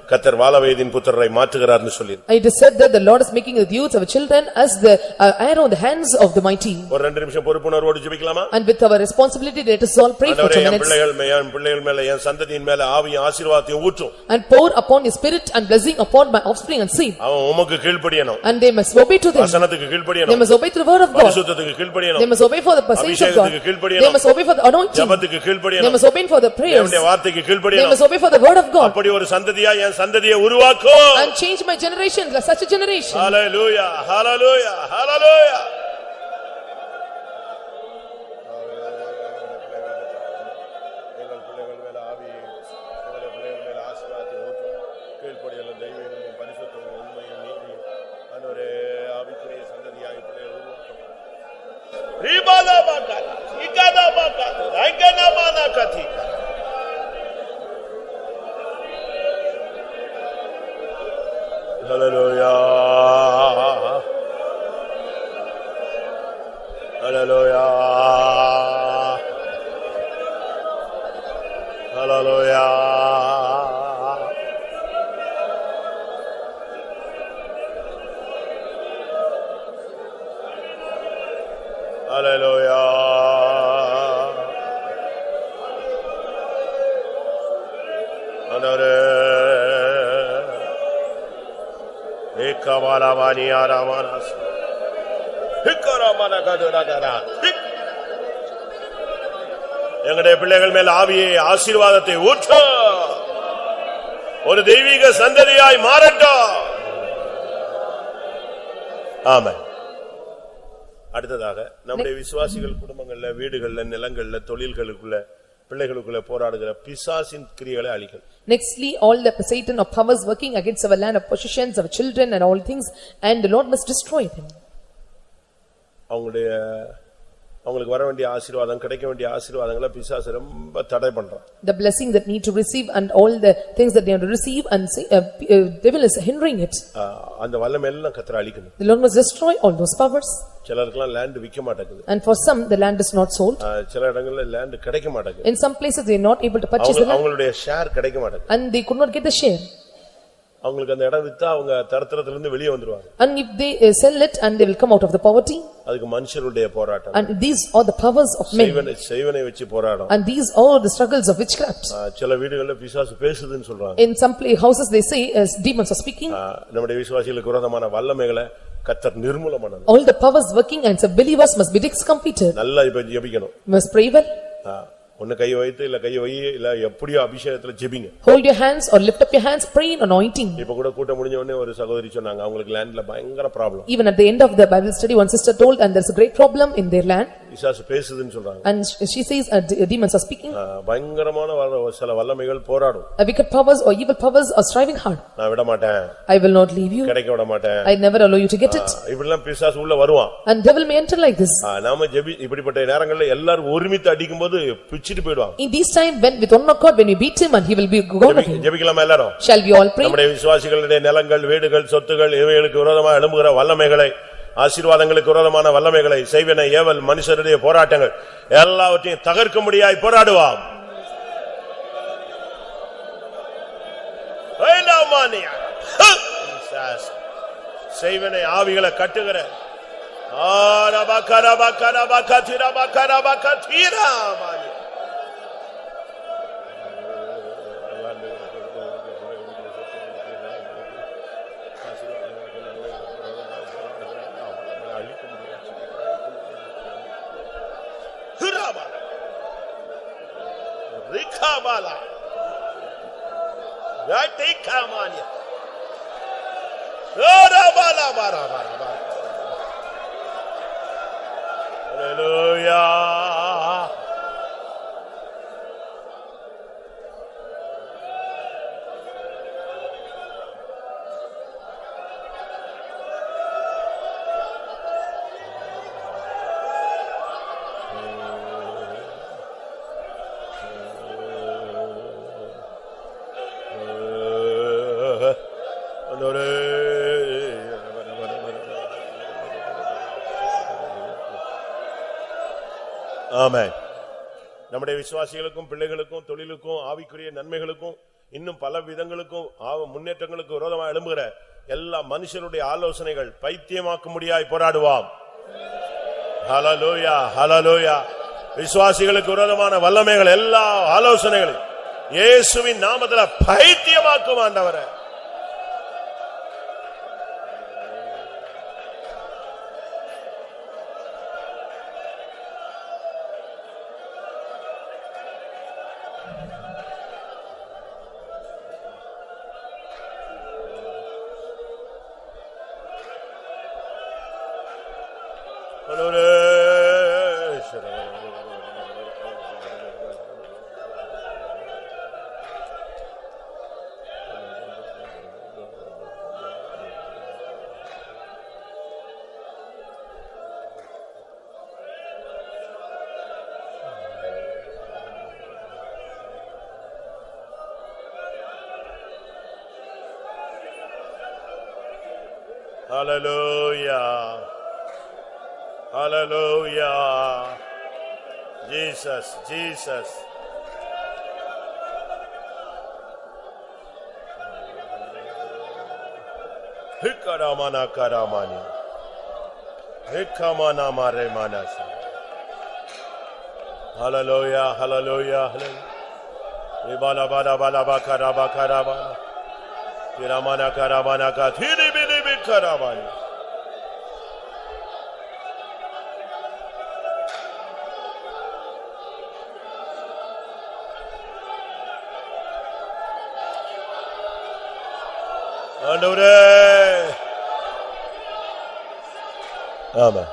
கர்த்தர் வாலவேதின் புத்திரரை மாற்றுகிறார்னு சொல்லி. It is said that the Lord is making the youth of children as the arrow in the hands of the mighty. ஒரு 2 நிமிஷம் பொறுப்புணர்வோடு ஜெபிக்கலாமா? And with our responsibility let us all pray for 2 minutes. என் பிள்ளைகள் மேல, என் சந்ததியின் மேல ஆவியும் ஆசீர்வாதத்தையும் ஊற்றும். And pour upon his spirit and blessing upon my offspring and seed. அவன் உமக்கு கீழ்ப்படியணும். And they must obey to them. வசனத்துக்கு கீழ்ப்படியணும். They must obey to the word of God. பரிசுத்தத்துக்கு கீழ்ப்படியணும். They must obey for the passage of God. They must obey for the anointing. ஜெபத்துக்கு கீழ்ப்படியணும். They must obey for the prayers. தேவனுடைய வார்த்தைக்கு They கீழ்ப்படியணும். must obey for the word of God. அப்படி ஒரு சந்ததியா என் சந்ததியை உருவாக்கு. And change my generation, such a generation. Hallelujah, hallelujah, hallelujah. எங்கள் பிள்ளைகள் மேல ஆவி, எங்கள் பிள்ளைகள் மேல ஆசீர்வாதத்தை ஊற்றும். கீழ்ப்படிதலும் தெய்வீகமும் பரிசுத்தமும் உண்மையும் நீதியும் ஆண்டவரே ஆவிக்குரிய சந்ததியாய் பிள்ளைகள் உருவாக்கும். ரீபாலா பாக்காலா, இகாதா பாக்காலா, ஐகனா மானா கதிகா. Hallelujah. Hallelujah. Hallelujah. Hallelujah. Hallelujah. Ekawalavani aramanas. Hikaramana kaduragara. எங்களுடைய பிள்ளைகள் மேல் ஆவியை, ஆசீர்வாதத்தை ஊற்று. ஒரு தெய்வீக சந்ததியாய் மாறட்டும். ஆமென். அடுத்ததாக நம்முடைய விசுவாசிகள் குடும்பங்கள்ல, வீடுகள்ல, நிலங்கள்ல, தொழில்களுக்குள்ள, பிள்ளைகளுக்குள்ள போராடுகிற பிசாசின் கிரியைகளை அழிக்கணும். Nextly, all the Satan of powers working against our land of possessions, our children and all things, and the Lord must destroy them. அவங்களுக்கு வர வேண்டிய ஆசீர்வாதம், கிடைக்க வேண்டிய ஆசீர்வாதங்களை பிசாசு ரொம்ப தடை பண்றான். The blessing that need to receive and all the things that they have to receive, and devil is hindering it. அந்த வல்லமை எல்லாம் கர்த்தர் அழிக்கணும். The Lord must destroy all those powers. சிலருக்குலாம் லேண்ட் விக்க மாட்டேங்குது. And for some the land is not sold. சில இடங்கள்ல லேண்ட் கிடைக்க மாட்டேங்குது. In some places they are not able to purchase the land. அவங்களுடைய ஷேர் கிடைக்க மாட்டேங்குது. And they could not get the share. அவங்களுக்கு அந்த இடம் வித்தா அவங்க தரத்திரத்துல இருந்து வெளியே வந்துருவாங்க. And if they sell it and they will come out of the poverty. அதுக்கு மனுஷருடைய போராட்டம். And these are the powers of men. செய்வனை வச்சு போராடும். And these are the struggles of witchcraft. சில வீடுகள்ல பிசாசு பேசுதுன்னு சொல்றாங்க. In some houses they say as demons are speaking. நம்முடைய விசுவாசிகளுக்கு விரோதமான வல்லமைகளை கர்த்தர் நிர்மூலம் பண்ணணும். All the powers working and believers must be discomfited. நல்லா இப்ப ஜெபிக்கணும். Must pray well. ஒன்னு கை வைத்து இல்ல கை வை இல்ல எப்படியோ அபிஷேகத்துல ஜெபிங்க. Hold your hands or lift up your hands, pray in anointing. இப்ப கூட கூட்டம் முடிஞ்ச உடனே ஒரு சகோதரி சொன்னாங்க அவங்களுக்கு லேண்ட்ல பயங்கர problem. Even at the end of the Bible study one sister told and there's a great problem in their land. பிசாசு பேசுதுன்னு சொல்றாங்க. And she says demons are speaking. பயங்கரமான சில வல்லமைகள் போராடும். Wicked powers or evil powers are striving hard. நான் விட மாட்டேன். I will not leave you. கிடைக்க விட மாட்டேன். I never allow you to get it. இப்படிலாம் பிசாசு உள்ள வருவான். And devil may enter like this. நாம இப்படிப்பட்ட நேரங்கள்ல எல்லாரும் ஒருமித்து அடிக்கும்போது பிச்சிட்டு போய்டுவாங்க. In this time when with one accord when we beat him and he will be gone away. ஜெபிக்கலாமா எல்லாரும்? Shall we all pray? நம்முடைய விசுவாசிகளுடைய நிலங்கள், வீடுகள், சொத்துகள் இவைகளுக்கு விரோதமாக எழும்புகிற வல்லமைகளை ஆசீர்வாதங்களுக்கு விரோதமான வல்லமைகளை, செய்வன, ஏவல், மனுஷருடைய போராட்டங்கள் எல்லாவற்றையும் தகர்க்கும்படியாய் போராடுவாம். செய்வனை ஆவிகளை கட்டுகிற ஆமென். நம்முடைய விசுவாசிகளுக்கும் பிள்ளைகளுக்கும் தொழிலுக்கும் ஆவிக்குரிய நன்மைகளுக்கும் இன்னும் பல விதங்களுக்கும் முன்னேற்றங்களுக்கு விரோதமாக எழும்புகிற எல்லா மனுஷருடைய ஆலோசனைகள் பைத்தியமாக்கும்படியாய் போராடுவாம். ஹல்லேலூயா, ஹல்லேலூயா. விசுவாசிகளுக்கு விரோதமான வல்லமைகள் எல்லா ஆலோசனைகளும் இயேசுவின் நாமத்தில் பைத்தியமாக்கும் ஆண்டவரே. Hallelujah. Hallelujah. Jesus, Jesus. Hikaramana karamani. Hikamana mare manasa. Hallelujah, hallelujah, hallelujah. Ibala bala bala bakara bakara bala. Kiramana karamana ka thiri bili bi karamani. ஆண்டவரே. ஆமா.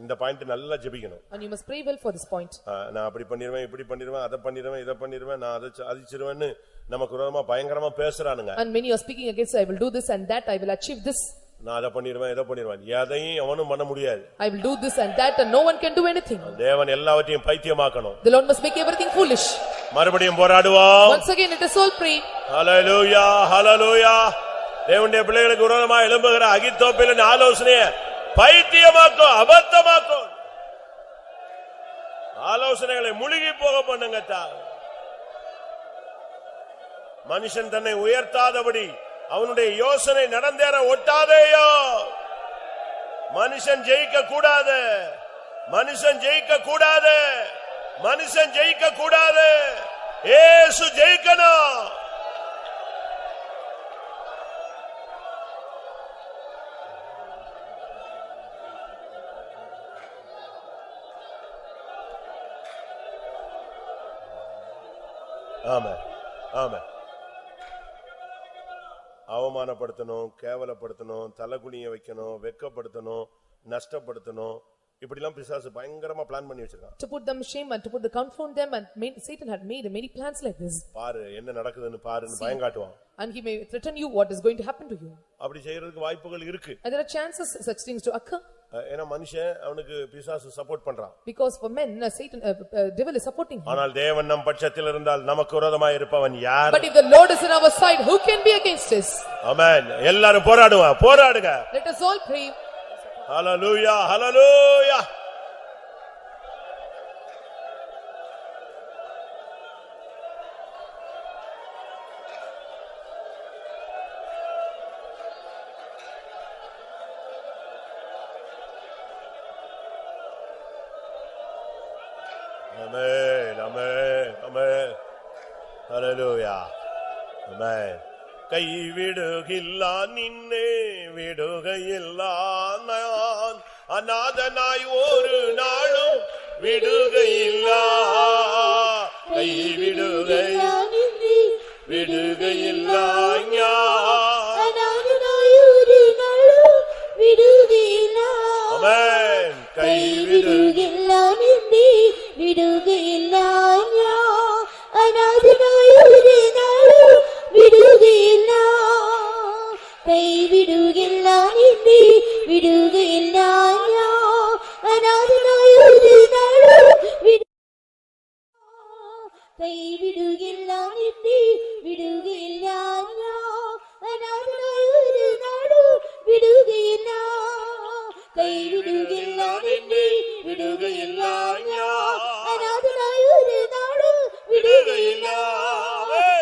இந்த பாயிண்ட் நல்லா ஜெபிக்கணும். And you must pray well for this point. நான் அப்படி பண்ணிடுவேன், இப்படி பண்ணிடுவேன், அதை பண்ணிடுவேன், இதை பண்ணிடுவேன், நான் அதை சாதிச்சிருவேன்னு நமக்கு விரோதமா பயங்கரமா பேசுறானுங்க. And when you are speaking against, I will do this and that, I will achieve this. நான் அதை பண்ணிடுவேன், இதை பண்ணிடுவேன், எதையும் அவனும் பண்ண முடியாது. I will do this and that and no one can do anything. தேவன் எல்லாவற்றையும் பைத்தியமாக்கணும். The Lord must make everything foolish. மறுபடியும் போராடுவோம். Once again let us all pray. ஹல்லேலூயா, ஹல்லேலூயா. தேவனுடைய பிள்ளைகளுக்கு விரோதமா எழும்புகிற அகித்தோப்பேலின் ஆலோசனையை பைத்தியமாக்கும், அபத்தமாக்கும். ஆலோசனைகளை முழுகி போக பண்ணுங்க. மனுஷன் தன்னை உயர்த்தாதபடி அவனுடைய யோசனை நடந்தேற ஒட்டாதேயோ. மனுஷன் ஜெயிக்க கூடாது, மனுஷன் ஜெயிக்க கூடாது, மனுஷன் ஜெயிக்க கூடாது. இயேசு ஜெயிக்கணும். ஆமென், ஆமென். அவமானப்படுத்தணும், கேவலப்படுத்தணும், தலகுனிய வைக்கணும், வெட்கப்படுத்தணும், நஷ்டப்படுத்தணும், இப்படிலாம் பிசாசு பயங்கரமா பிளான் பண்ணி வச்சிருக்கான். To put them shame and to put the confound them, and Satan had made many plans like this. பாரு என்ன நடக்குதுன்னு பாருன்னு பயங்காட்டுவான். And he may threaten you what is going to happen to you. அப்படி செய்யறதுக்கு வாய்ப்புகள் இருக்கு. And there are chances such things to occur. ஏன்னா மனுஷன் அவனுக்கு பிசாசு சப்போர்ட் பண்றான். Because for men Satan devil is supporting him. ஆனால் தேவன் நம் பட்சத்தில் இருந்தால் நமக்கு விரோதமாய் இருப்பவன் யார்? But if the Lord is in our side, who can be against us? ஆமென். எல்லாரும் போராடுங்க. Let us all pray. ஹalleluya ஹalleluya Amen, amen, amen. Hallelujah. Amen. கைவிடுகில்லா நின்னே விடுகையில்லா நான் அநாதனாய் ஒரு நாளும் விடுகையில்லா கைவிடுகையில்லா நின்னே விடுகையில்லா ஞான் அநாதனாய் ஒரு நாளும் விடுகையில்லா ஆமென் கைவிடுகில்லா நின்னே விடுகையில்லா ஞான் அநாதனாய் ஒரு நாளும் விடுகையில்லா கைவிடுகில்லா நின்னே விடுகையில்லா ஞான் அநாதனாய் ஒரு நாளும் கைவிடுகில்லா நின்னே விடுகையில்லா ஞான் அநாதனாய் ஒரு நாளும் விடுகையில்லா கைவிடுகில்லா நின்னே விடுகையில்லா ஞான் அநாதனாய் ஒரு நாளும் விடுகையில்லா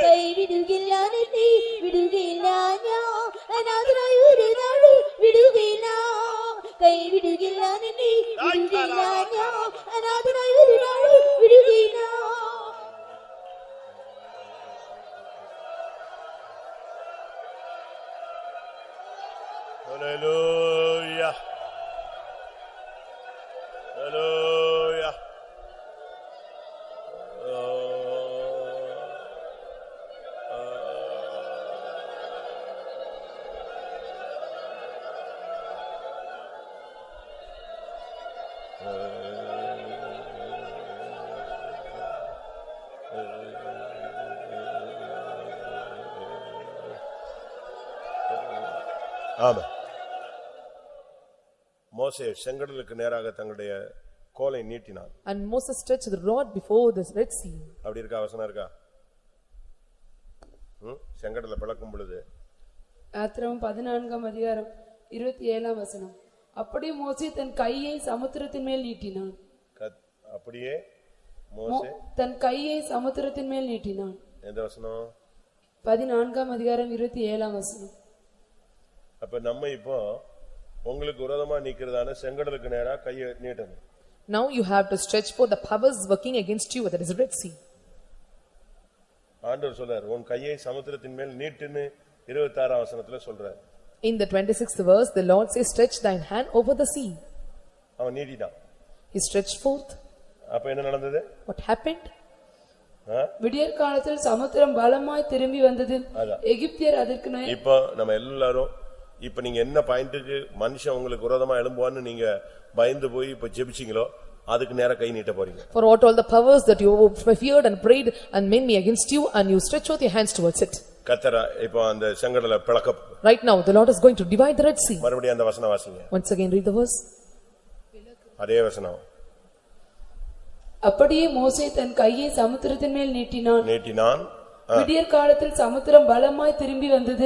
கைவிடுகில்லா நின்னே விடுகையில்லா ஞான் அநாதனாய் ஒரு நாளும் விடுகையில்லா கைவிடுகில்லா நின்னே விடுகையில்லா ஞான் அநாதனாய் ஒரு நாளும் விடுகையில்லா. Hallelujah. Hallelujah. ஆமென். மோசே செங்கடலுக்கு நேராக தங்களுடைய கோலை நீட்டினான். And Moses stretched the rod before the Red Sea. அப்படி இருக்கா? வசனம் இருக்கா? செங்கடலை பிளக்கும் பொழுது யாத்திராகமம் 14ஆம் அதிகாரம் 27ஆம் வசனம். அப்படியே மோசே தன் கையை சமுத்திரத்தின் மேல் நீட்டினான். அப்படியே மோசே தன் கையை சமுத்திரத்தின் மேல் நீட்டினான். எந்த வசனம்? 14ஆம் அதிகாரம் 27ஆம் வசனம். அப்ப நம்ம இப்போ உங்களுக்கு விரோதமா நிக்கிறதான செங்கடலுக்கு நேரா கையை நீட்டணும். Now you have to stretch for the powers working against you, that is Red Sea. ஆண்டவர் சொல்றார், உன் கையை சமுத்திரத்தின் மேல் நீட்டுன்னு 26ஆம் வசனத்துல சொல்றார். In the 26th verse, the Lord says, stretch thine hand over the sea. அவன் நீட்டிட்டான். He stretched forth. அப்ப என்ன நடந்தது? What happened? விடியற் காலத்தில் சமுத்திரம் பலமாய் திரும்பி வந்தது. எகிப்தியர் அதற்கு இப்போ நம்ம எல்லாரும் இப்ப நீங்க என்ன பாயிண்ட்டுக்கு மனுஷன் உங்களுக்கு விரோதமா எழும்புவான்னு நீங்க பயந்து போய் இப்ப ஜெபிச்சீங்களோ அதுக்கு நேரா கை நீட்ட போறீங்க. For what all the powers that you feared and prayed and made me against you, and you stretch out your hands towards it. கர்த்தர் இப்போ அந்த செங்கடலை பிளக்க. Right now the Lord is going to divide the Red Sea. மறுபடியும் அந்த வசனம் வாசிங்க. Once again read the verse. அதே வசனம். அப்படியே மோசே தன் கையை சமுத்திரத்தின் மேல் நீட்டினான். விடியற் காலத்தில் சமுத்திரம் பலமாய் திரும்பி வந்தது.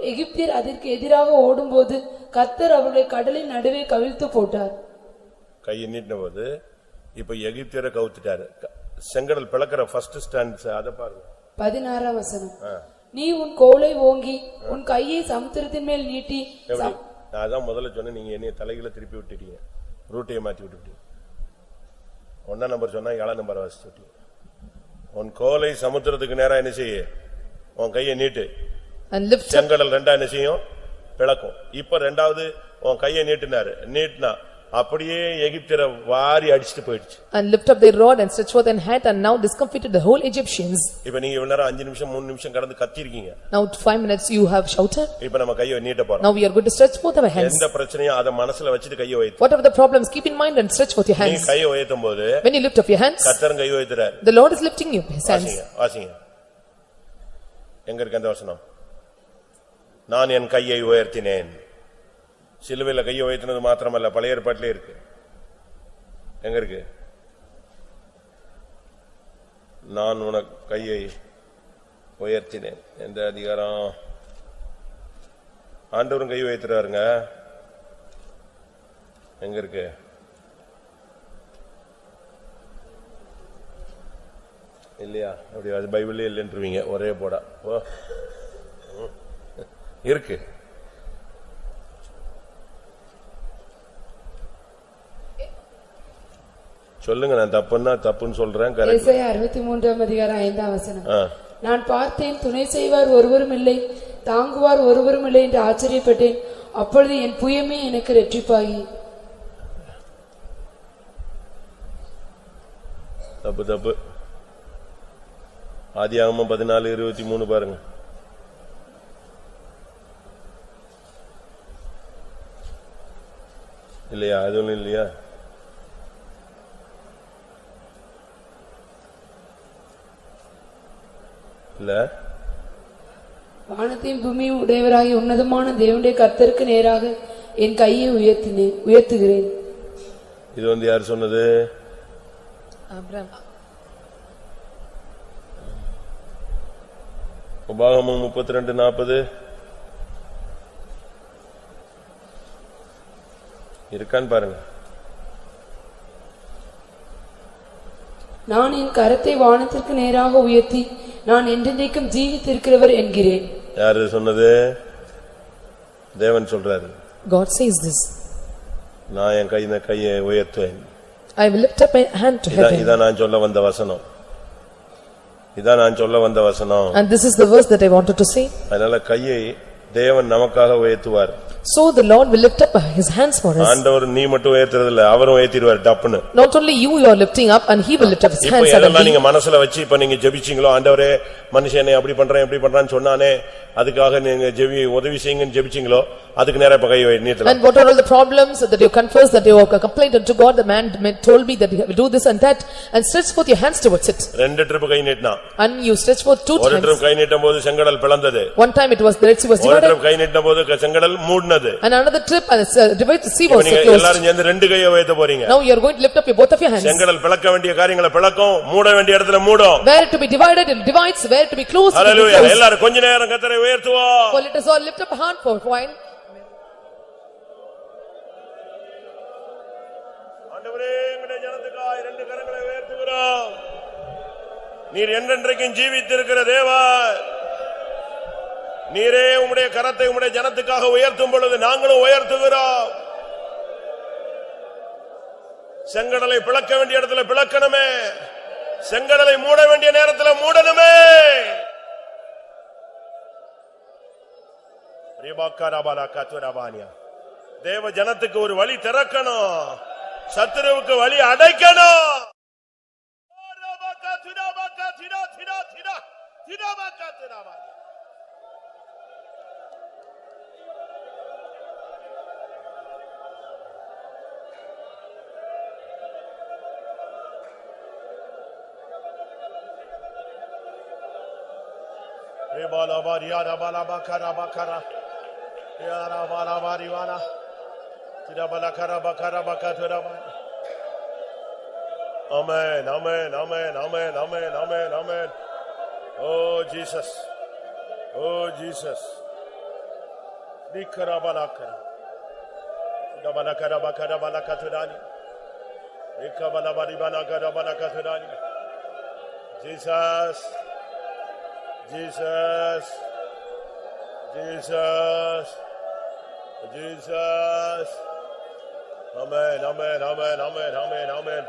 எகிப்தியர் அதற்கு எதிராக ஓடும்போது கர்த்தர் அவர்களை கடலின் நடுவே கவிழ்த்து போட்டார். கையை நீட்டின போது இப்ப எகிப்தியரை கவுத்துட்டாரு. செங்கடல் பிளக்கிற ஃபர்ஸ்ட் ஸ்டாண்ட்ஸ் அத பாருங்க. 16ஆம் வசனம். நீ உன் கோலை ஓங்கி உன் கையை சமுத்திரத்தின் மேல் நீட்டி. நான் அதான் முதல்ல சொன்னேன், நீங்க என்னைய தலைகளை திருப்பி விட்டுட்டீங்க, ரூட்டையை மாத்தி விட்டுட்டீங்க. 1ஆம் நம்பர் சொன்னா 7ஆம் நம்பர் வாசிச்சு விட்டீங்க. உன் கோலை சமுத்திரத்துக்கு நேரா என்ன செய்ய? உன் கையை நீட்டு. செங்கடல் ரெண்டா என்ன செய்யும்? பிளக்கும். இப்ப ரெண்டாவது உன் கையை நீட்டினா அப்படியே எகிப்தியரை வாரி அடிச்சிட்டு போயிடுச்சு. And lift up their rod and stretch forth their hand, and now discomfited the whole Egyptians. இப்ப நீங்க இவ்வளவு நேரம் 5 நிமிஷம் 3 நிமிஷம் கடந்து கத்திருக்கீங்க. Now 5 minutes you have shouted. இப்ப நம்ம கையை நீட்ட போறோம். Now we are going to stretch forth our hands. எந்த பிரச்சனையும் அத மனசுல வச்சிட்டு கையை உயர்த்து. Whatever the problems, keep in mind and stretch forth your hands. நீ கையை உயர்த்தும்போது when you lift up your hands, கர்த்தர் கையை உயர்த்துறார். the Lord is lifting you his hands. வாசிங்க. எங்க இருக்கு அந்த வசனம்? நான் என் கையை உயர்த்தினேன். சிலுவையில கையை உயர்த்தினது மாத்திரமல்ல, பழைய ஏற்பாட்டிலே இருக்கு. எங்க இருக்கு? நான் உனக்கு கையை உயர்த்தினேன். எந்த அதிகாரம்? ஆண்டவரும் கை உயர்த்துறாருங்க. எங்க இருக்கு? இல்லையா? அப்படி அது பைபிளே இல்லைன்றீங்க, ஒரே போடா. ஓ இருக்கு. சொல்லுங்க, நான் தப்புன்னா தப்புன்னு சொல்றேன். ஏசாயா 63 அதிகாரம் 5ஆம் வசனம். நான் பார்த்தேன், துணை செய்வார் ஒருவரும் இல்லை, தாங்குவார் ஒருவரும் இல்லை என்று ஆச்சரியப்பட்டேன். அப்பொழுது என் புயமே எனக்கு இரட்டிப்பாகி. தப்பு தப்பு. ஆதியாகமம் 14:23 பாருங்க. இல்லையா? அது ஒண்ணும் இல்லையா? இல்ல. வானத்தையும் பூமியும் உடையவராகி உன்னதமான தேவனுடைய கர்த்தருக்கு நேராக என் கையை உயர்த்துகிறேன். இது யார் சொன்னது? ஆபிரகாம். உபாகமம் 32:40 இருக்கான்னு பாருங்க. நான் என் கரத்தை வானத்திற்கு நேராக உயர்த்தி நான் என்றென்றைக்கும் ஜீவித்திருக்கிறவர் என்கிறேன். யாரு சொன்னது? தேவன் சொல்றாரு. God says this. நான் என் கையை உயர்த்துவேன். I will lift up my hand to heaven. இதான் நான் சொல்ல வந்த வசனம். இதான் நான் சொல்ல வந்த வசனம். And this is the verse that I wanted to say. அதனால கையை தேவன் நமக்காக உயர்த்துவார். So the Lord will lift up his hands for us. ஆண்டவர் நீ மட்டும் உயர்த்துறது இல்ல, அவரும் உயர்த்திடுவார் டப்புன்னு. Not only you are lifting up, and he will lift up his hands suddenly. இப்போ நீங்க suddenly. மனசுல வச்சு இப்ப நீங்க ஜெபிச்சீங்களோ, ஆண்டவரே மனுஷனை அப்படி பண்றேன் இப்படி பண்றான்னு சொன்னானே, அதுக்காக நீங்க உதவி செய்யுங்கன்னு ஜெபிச்சீங்களோ, அதுக்கு நேரா இப்ப கையை நீட்டலாம். And what are all the problems that you confess, that you have complained unto God? The man told me that you have to do this and that, and stretch forth your hands towards it. ரெண்டு ட்ரிப் கை நீட்டினா. And you stretch forth 2 ஒரு times. ட்ரிப் கை நீட்டும்போது செங்கடல் பிளந்தது. One time it was the Red Sea was ஒரு divided. ட்ரிப் கை நீட்டும்போது செங்கடல் மூடினது. And another trip, and divided sea was நீங்க closed. எல்லாரும் சேர்ந்து ரெண்டு கையை உயர்த்த போறீங்க. Now you are going to lift up your both of your hands. செங்கடல் பிளக்க வேண்டிய காரியங்களை பிளக்கும், மூட வேண்டிய இடத்துல மூடும். Where to be divided, it divides. Where to be closed, it will be hallelujah. closed. எல்லாரும் கொஞ்ச நேரம் கர்த்தரை உயர்த்துவோம். For let us all lift up a hand for wine. ஆண்டவரே, எங்களுடைய ஜனத்துக்காய் இரண்டு கரங்களை உயர்த்துகிறோம். நீர் என்றென்றைக்கும் ஜீவித்திருக்கிற தேவன். நீரே உம்முடைய கரத்தை உம்முடைய ஜனத்துக்காக உயர்த்தும் பொழுது நாங்களும் உயர்த்துகிறோம். செங்கடலை பிளக்க வேண்டிய இடத்துல பிளக்கணுமே, செங்கடலை மூட வேண்டிய நேரத்தில் மூடணுமே. தேவ ஜனத்துக்கு ஒரு வழி திறக்கணும், சத்துருவுக்கு வழி அடைக்கணும். Amen, amen, amen, amen, amen, amen, amen. Oh Jesus, oh Jesus. Dikara balakara, dabalakara bakara balakaturani, ikabala bari balakara balakaturani. Jesus, Jesus, Jesus, Jesus. Amen, amen, amen, amen, amen, amen.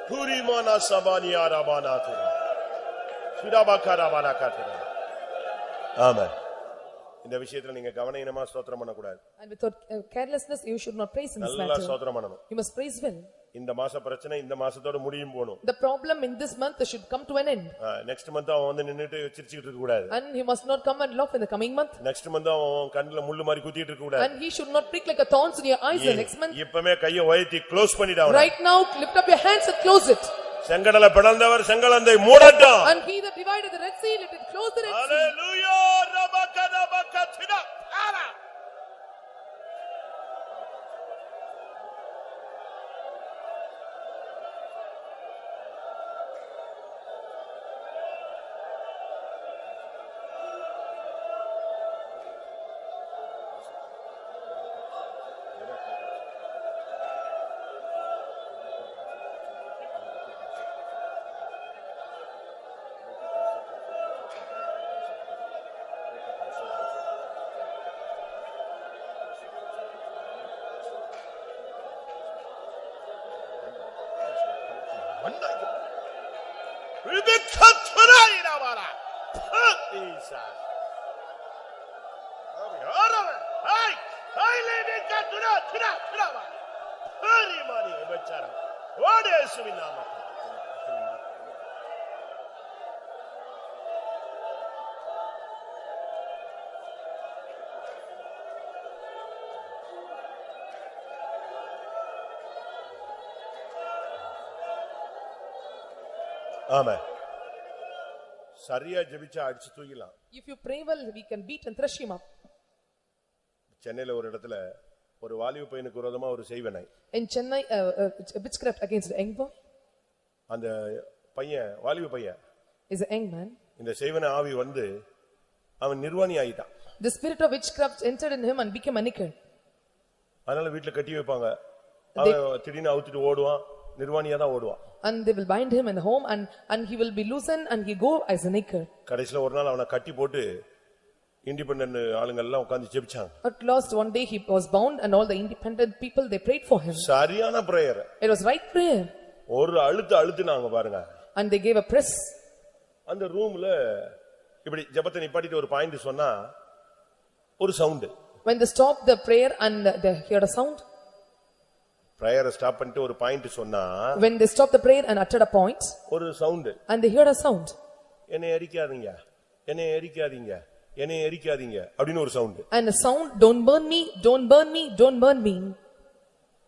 Puri mana sabani arabana tu. Sudabakara balakatura. Amen. இந்த விஷயத்துல நீங்க கவனமா ஸ்தோத்திரம் பண்ண கூடாது. And without carelessness you should not praise in this matter. நல்லா ஸ்தோத்திரம் பண்ணணும். You must praise well. இந்த மாச பிரச்சனை இந்த மாசத்தோட முடியும் போணும். The problem in this month should come to an end. next month அவன் வந்து நின்னுட்டு சிரிச்சிட்டு இருக்க கூடாது. And he must not come and laugh in the coming month. next month அவன் கண்ணுல முள்ளு மாதிரி குத்திட்டு இருக்க கூடாது. And he should not prick like a thorns in your eyes the next month. இப்பவே கையை உயர்த்தி க்ளோஸ் பண்ணிடு அவனை. Right now lift up your hands and close it. செங்கடலை பிளந்தவர் செங்கடலை மூடட்டும். And he that divided the Red Sea, let it close the Red Sea. Hallelujah. Rabakadabakatina. Ara. மண்டைக்கு விபிக்கத்துராயிராவாரா ஜீசஸ் ஆமென் ஹாய் ஹாய் விபிக்கத்துரா துரா துராவா ஹரிமானி பச்சாரா ஓடு இயேசுவின் நாமத்தில் ஆமென். சரியா ஜெபிச்சா அடிச்சு தூக்கிடலாம். If you pray well, we can beat and thresh him up. சென்னையில ஒரு இடத்துல ஒரு வாலிப பையனுக்கு விரோதமா ஒரு செய்வனை. In Chennai, witchcraft against a young boy. அந்த பையன் வாலிப பையன் is a young man. இந்த செய்வனை ஆவி வந்து அவன் நிர்வாணி ஆயிட்டான். The spirit of witchcraft entered in him and became a naked. அதனால வீட்ல கட்டி வைப்பாங்க. அவன் திடீர்னு அவுத்துட்டு ஓடுவான். நிர்வாணியா தான் ஓடுவான். And they will bind him in the home and he will be loosened and he go as a naked. கடைசில ஒரு நாள் அவனை கட்டி போட்டு இண்டிபெண்டன்ட் ஆளுங்க எல்லாம் உட்கார்ந்து ஜெபிச்சாங்க. At last one day he was bound and all the independent people they prayed for him. சரியான prayer. It was right prayer. ஒரு அழுத்துனாங்க பாருங்க. And they gave a press. அந்த ரூம்ல இப்படி ஜெபத்தை நிப்பாட்டிட்டு ஒரு பாயிண்ட் சொன்னா ஒரு sound. When they stopped the prayer and they heard a sound. பிரேயரை ஸ்டாப் பண்ணிட்டு ஒரு பாயிண்ட் சொன்னா when they stopped the prayer and uttered a point ஒரு sound and they heard a sound என்னை எரிக்காதீங்க என்னை எரிக்காதீங்க என்னை எரிக்காதீங்க அப்படின ஒரு sound and a sound don't burn me don't burn me don't burn me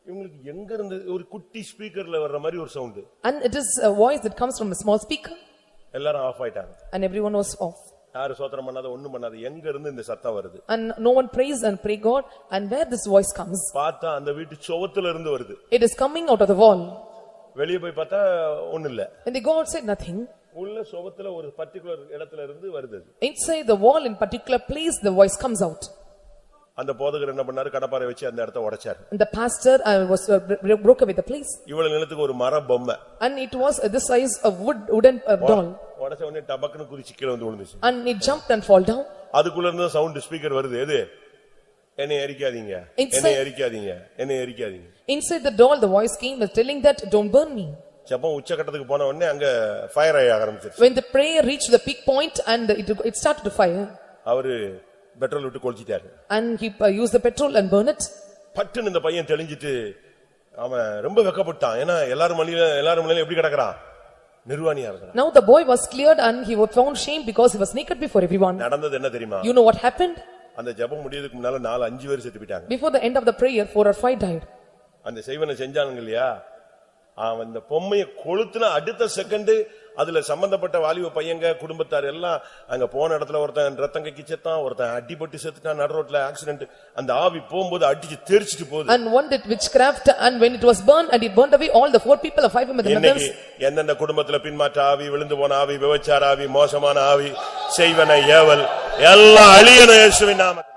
இவங்களுக்கு எங்க இருந்து ஒரு குட்டி ஸ்பீக்கர்ல வர்ற மாதிரி ஒரு sound and it is a voice that comes from a small speaker எல்லாரும் ஆஃப் ஆயிட்டாங்க and everyone was off யாரு ஸ்தோத்திரம் பண்ணாத ஒண்ணும் பண்ணாத எங்க இருந்து இந்த சத்தம் வருது and no one prays and pray God and where this voice comes பார்த்தா அந்த வீட்டு சுவத்துல இருந்து வருது it is coming out of the wall வெளிய போய் பார்த்தா ஒண்ணும் இல்ல and they go outside nothing உள்ள சுவத்துல ஒரு பர்టిక్యులர் இடத்துல இருந்து வருது inside the wall in particular place the voice comes out அந்த போதகர் என்ன பண்ணாரு கடப்பாரை வச்சு அந்த இடத்தை உடைச்சார் and the pastor was broke away the place இவ்வளவு நிலத்துக்கு ஒரு மர பொம்மை and it was this size of wooden doll உடைச்ச உடனே டபக்குன்னு குதிச்சு கீழ வந்து விழுந்துச்சு and it jumped and fall down அதுக்குள்ள இருந்து சவுண்ட் ஸ்பீக்கர் வருது எது என்னை எரிக்காதீங்க என்னை எரிக்காதீங்க என்னை எரிக்காதீங்க inside the doll the voice came was telling that don't burn me ஜெபம் உச்சகட்டத்துக்கு போன உடனே அங்க ஃபயர் ஆக ஆரம்பிச்சிருச்சு when the prayer reached the peak point and it started to fire அவரு பெட்ரோல் விட்டு கொளுத்திட்டாரு and he used the petrol and burn it பட்டுன்னு இந்த பையன் தெளிஞ்சிட்டு அவன் ரொம்ப வெக்கப்பட்டான் ஏன்னா எல்லாரும் மலையில எப்படி கிடக்குறான் நிர்வாணியா இருக்கான் now the boy was cleared and he was found shame because he was naked before everyone நடந்தது என்ன தெரியுமா you know what happened அந்த ஜெபம் முடியதுக்கு முன்னால 4-5 பேர் செத்து போயிட்டாங்க before the end of the prayer 4 or 5 died அந்த செய்வனை செஞ்சானுங்க இல்லையா அவன் அந்த பொம்மையை கொளுத்துன அடுத்த செகண்ட் அதுல சம்பந்தப்பட்ட வாலிப பையங்க குடும்பத்தார் எல்லாம் அங்க போன இடத்துல ஒருத்தன் ரத்தம் கக்கி செத்தான் ஒருத்தன் அடிபட்டு செத்துட்டான் நடு ரோட்ல ஆக்சிடென்ட் அந்த ஆவி போகும்போது அடிச்சு தெரிச்சிட்டு போகுது and one did witchcraft and when it was burned and it burned away all the 4 people of 5 of the mothers எந்தெந்த குடும்பத்துல பின்மாற்ற ஆவி விழுந்து போன ஆவி விபச்சார ஆவி மோசமான ஆவி செய்வன ஏவல் எல்லாம் அழியணும் இயேசுவின் நாமத்தில்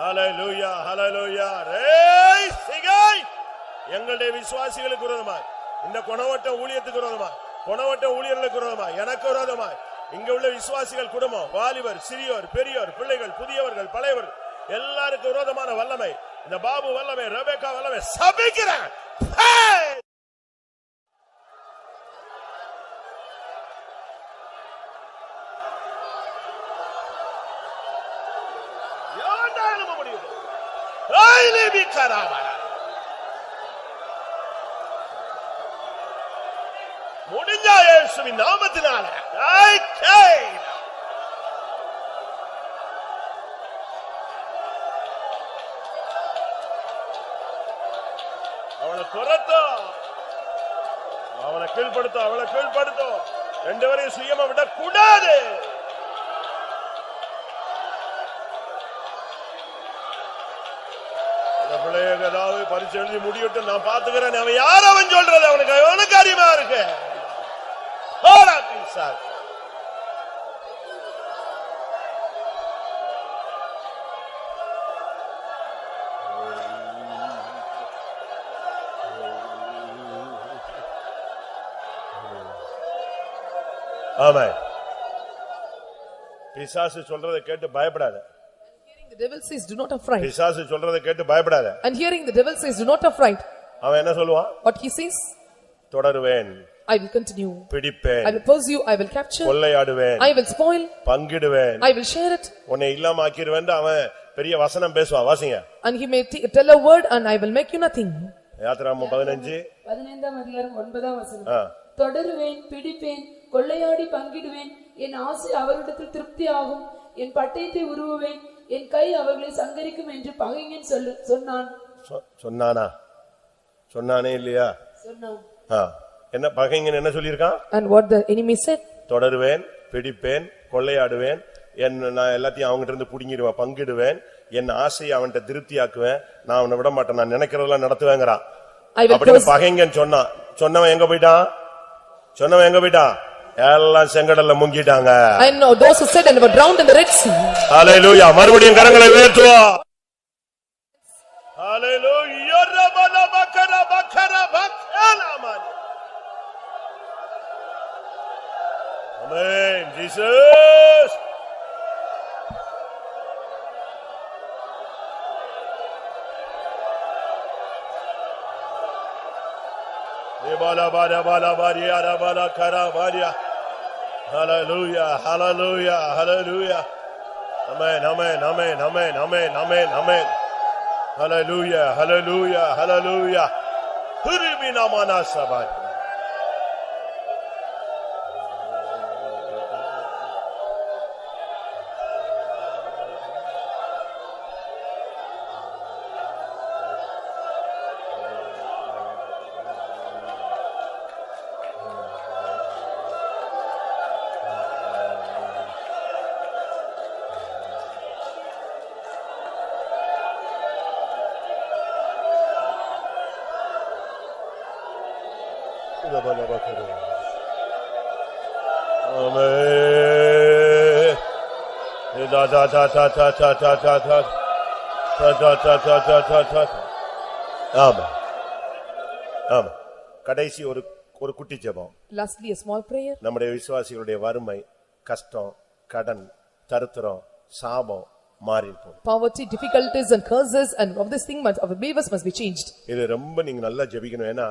ஹalleluya ஹalleluya ரேய் சிகை எங்களுடைய விசுவாசிகளுக்கு விரோதமாய் இந்த கொணவட்ட ஊழியத்துக்கு விரோதமாய் கொணவட்ட ஊழியர்களுக்கு விரோதமாய் எனக்கு விரோதமாய் இங்க உள்ள விசுவாசிகள் குடும்பம் வாலிபர் சிறியோர் பெரியோர் பிள்ளைகள் புதியவர்கள் பழையவர் எல்லாருக்கும் விரோதமான வல்லமை இந்த பாபு வல்லமை ரெபெக்கா வல்லமை சபிக்கிறேன் யாண்டாலும் முடியும் ஐலி பிகராபா முடிஞ்சா இயேசுவின் நாமத்தினால அவனை துரத்தும் அவனை கீழ்படுத்தும் அவளை கீழ்படுத்தும் ரெண்டு பேரையும் சுயமா விடக் கூடாது பிள்ளைங்க ஏதாவது பரிசு எழுதி முடிவிட்டு நான் பாத்துக்கிறேன் அவன் யார் அவன் சொல்றது அவனுக்கு காரியமா இருக்கு சார் ஆமா பிசாசு சொல்றதை கேட்டு பயப்படாத the devil says do not affright பிசாசு சொல்றதை கேட்டு பயப்படாத and hearing the devil says do not affright அவன் என்ன சொல்லுவான் what he says தொடருவேன், I will continue. பிடிப்பேன், I will pursue, I will capture, கொள்ளையாடுவேன், I will spoil, பங்கிடுவேன், I will share it. உன்னை இல்லாம ஆக்கிடுவேன் அவன் பெரிய வசனம் பேசுவான். வாசிங்க. And he may tell a word and I will make you nothing. யாத்திராகமம் 15 15ஆம் அதிகாரம் 9ஆம் வசனம். தொடருவேன், பிடிப்பேன், கொள்ளையாடி பங்கிடுவேன், என் ஆசை அவரிடத்தில் திருப்தி ஆகும், என் பட்டயத்தை உருவுவேன், என் கை அவர்களை சங்கரிக்கும் என்று பகைஞன் சொன்னான். சொன்னானா? சொன்னானே இல்லையா? சொன்னான். என்ன பகைஞன் என்ன சொல்லியிருக்கான்? And what the enemy said? தொடருவேன், பிடிப்பேன், கொள்ளையாடுவேன், நான் எல்லாத்தையும் அவங்கிட்ட இருந்து புடுங்கிடுவேன், பங்கிடுவேன், என் ஆசையை அவன்கிட்ட திருப்தியாக்குவேன், நான் அவனை விட மாட்டேன், நான் நினைக்கிறதெல்லாம் நடத்துவேங்கிறான். அப்படின்னு பகைங்கன்னு சொன்னான். சொன்னவன் எங்க போயிட்டான்? சொன்னவன் எங்க போயிட்டான்? எல்லாம் செங்கடல்ல முங்கிட்டாங்க. I know those who said and were drowned in the Red Sea. ஹalleluya. மறுபடியும் கரங்களை உயர்த்துவோம். ஹalleluya. ரபல பக்கர பக்கர பக்கலாமன். ஆமென். Jesus. Bala bala bala baria bala kara baria. Hallelujah, hallelujah, hallelujah. Amen, amen, amen, amen, amen, amen, amen. Hallelujah, hallelujah, hallelujah. Huribina mana sabat. Amen. Da da da da da da da da da da da da da da da da. Amen. Amen. கடைசி ஒரு குட்டி ஜெபம். Lastly a small prayer. நம்முடைய விசுவாசிகளுடைய வறுமை, கஷ்டம், கடன், தரித்திரம், சாபம் மாறிடும். Poverty, difficulties and curses and of this thing of the believers must be changed. இது ரொம்ப நீங்க நல்லா ஜெபிக்கணும். ஏனா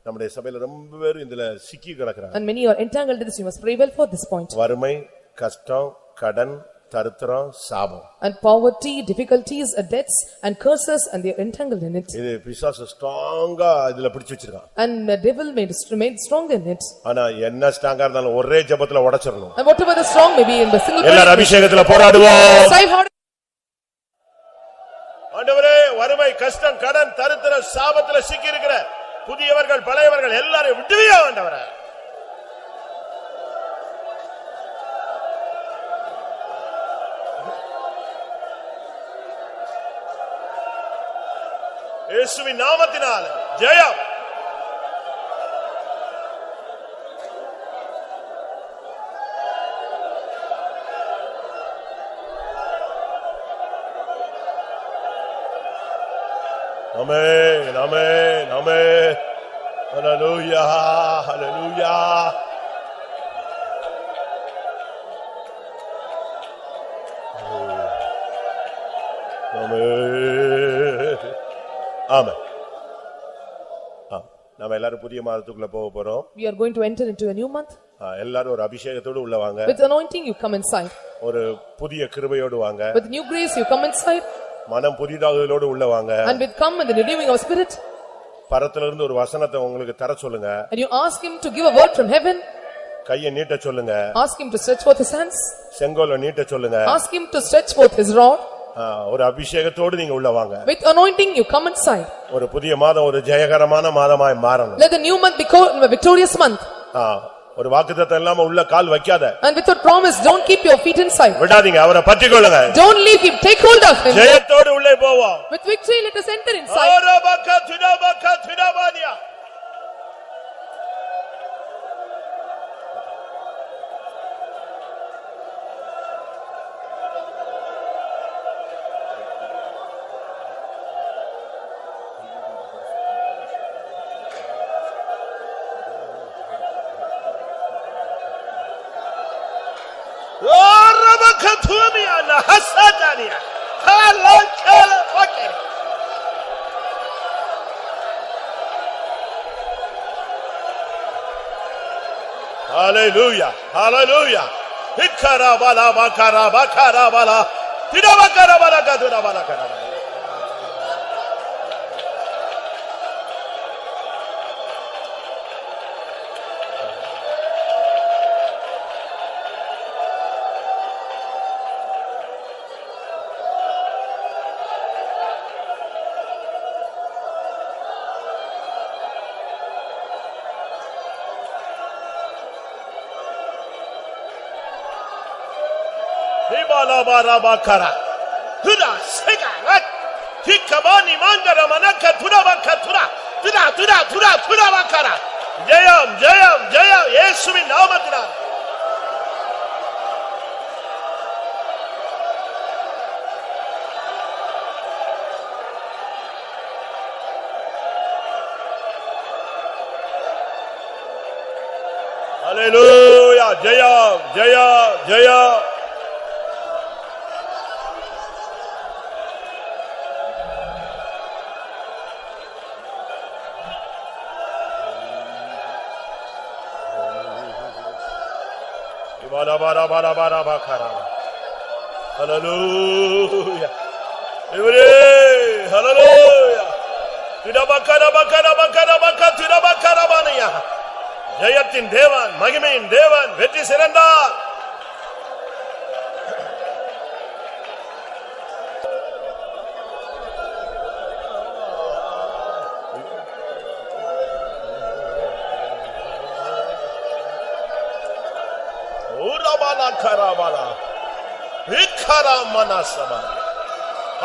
நம்முடைய சபையில ரொம்ப பேர் இதுல சிக்கி கிடக்குறாங்க. And many are entangled in this. You must pray well for this point. வறுமை, கஷ்டம், கடன், தரித்திரம், சாபம். And poverty, difficulties, debts and curses and they are entangled in it. இது பிசாசு ஸ்ட்ராங்கா இதுல பிடிச்சு வச்சிருக்கான். And the devil made strong in it. ஆனா என்ன ஸ்ட்ராங்கா இருந்தாலும் ஒரே ஜெபத்துல உடைச்சிரணும். And whatever the strong may be in the single prayer. எல்லாரும் அபிஷேகத்துல போராடுவோம். ஆண்டவரே, வறுமை, கஷ்டம், கடன், தரித்திரம், சாபத்துல சிக்கி இருக்கிற புதியவர்கள் பழையவர்கள் எல்லாரையும் விடுவியா ஆண்டவரே. இயேசுவின் நாமத்தினால ஜெயம். Amen, amen, amen. Hallelujah, hallelujah. Amen. Amen. நாம எல்லாரும் புதிய மாதத்துக்குள்ள போக போறோம். We are going to enter into a new month. எல்லாரும் ஒரு அபிஷேகத்தோடு உள்ள வாங்க. With anointing you come inside. ஒரு புதிய கிருபையோடு வாங்க. With new grace you come inside. மனம் புதிதாகுதலோடு உள்ள வாங்க. And with come with the renewing of spirit. பரத்துல இருந்து ஒரு வசனத்தை உங்களுக்கு தர சொல்லுங்க. And you ask him to give a word from heaven. கையை நீட்ட சொல்லுங்க. Ask him to stretch forth his hands. செங்கோலை நீட்ட சொல்லுங்க. Ask him to stretch forth his rod. ஒரு அபிஷேகத்தோடு நீங்க உள்ள வாங்க. With anointing you come inside. ஒரு புதிய மாதம் ஒரு ஜெயகரமான மாதமாய் மாறணும். Let the new month be a victorious month. ஒரு வாக்குத்தத்தம் இல்லாம உள்ள கால் வைக்காத. And without promise don't keep your feet inside. விடாதீங்க, அவரை பற்றிக்கொள்ளுங்க. Don't leave him, take hold of him. ஜெயத்தோடு உள்ளே போவோம். With victory let us enter inside. அரபக துனபக துனபானியா. Hasadania. Halakala okay. Hallelujah. Hallelujah. Ikkarabala bakaraba karabala. Tidabakarabala kadurabala karabala. Bakara. Tuda sigaret. Tikabani mangara manaka tuda bakatura. Tuda bakara. Jayam. Yesuviன் நாமத்தினால். Hallelujah. Jaya. Hallelujah. Hallelujah. Tidabakara. ஜெயத்தின் தேவன், மகிமையின் தேவன், வெற்றி சிறந்தார். Karabala, Vikara Manasaba,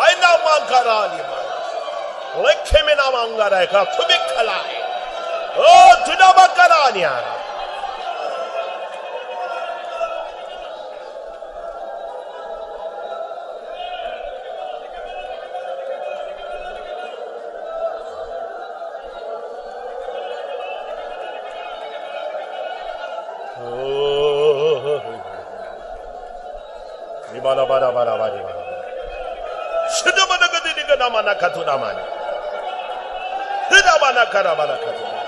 Aina Mankarali, Lekemina Mangareka, Tubikalai, Oh, Tudabakarania. Bara. Shudabana gadiga namana katunamani. Hidabana karabana katuna.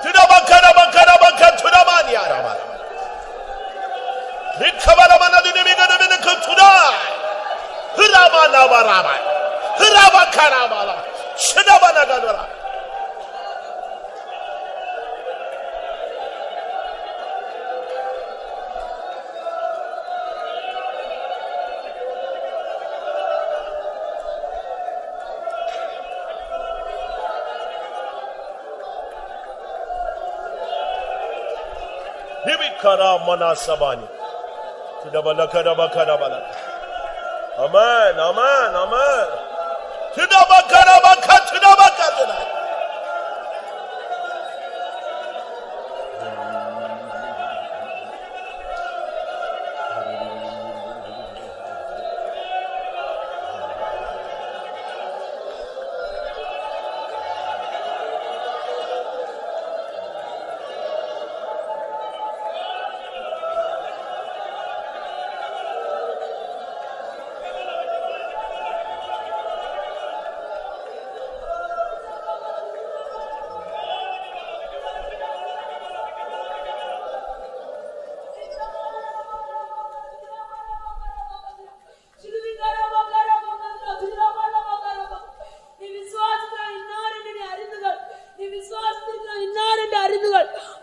Tudabakara tunamani arabana. Hikabana mana dinimiga namina katuna. Hidabana baraba. Hidabakara bala. Shudabana gadura. Hibikara manasabani. Tidabakara. Amen. Tidabakara.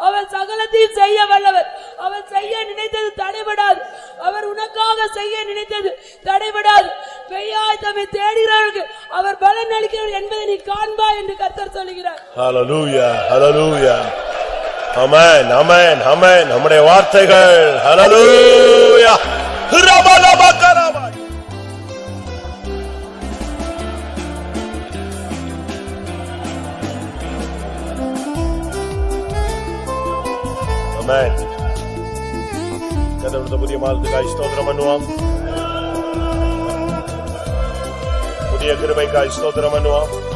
அவர் சகலத்தையும் செய்ய வல்லவர். அவர் செய்ய நினைத்தது தடைபடாது. அவர் உனக்காக செய்ய நினைத்தது தடைபடாது. பெய்யாய் தம்மை தேடுகிறவர்களுக்கு அவர் பலன் அளிக்கிறவர் என்பதை நீ காண்பாய் என்று கர்த்தர் சொல்கிறார். ஹalleluya. ஆமென். நம்முடைய வார்த்தைகள் ஹalleluya. ரபலபகரப. ஆமென். கர்த்தருடைய புதிய மாதத்துக்காய் ஸ்தோத்திரம் பண்ணுவோம். புதிய கிருபைக்காய் ஸ்தோத்திரம் பண்ணுவோம்.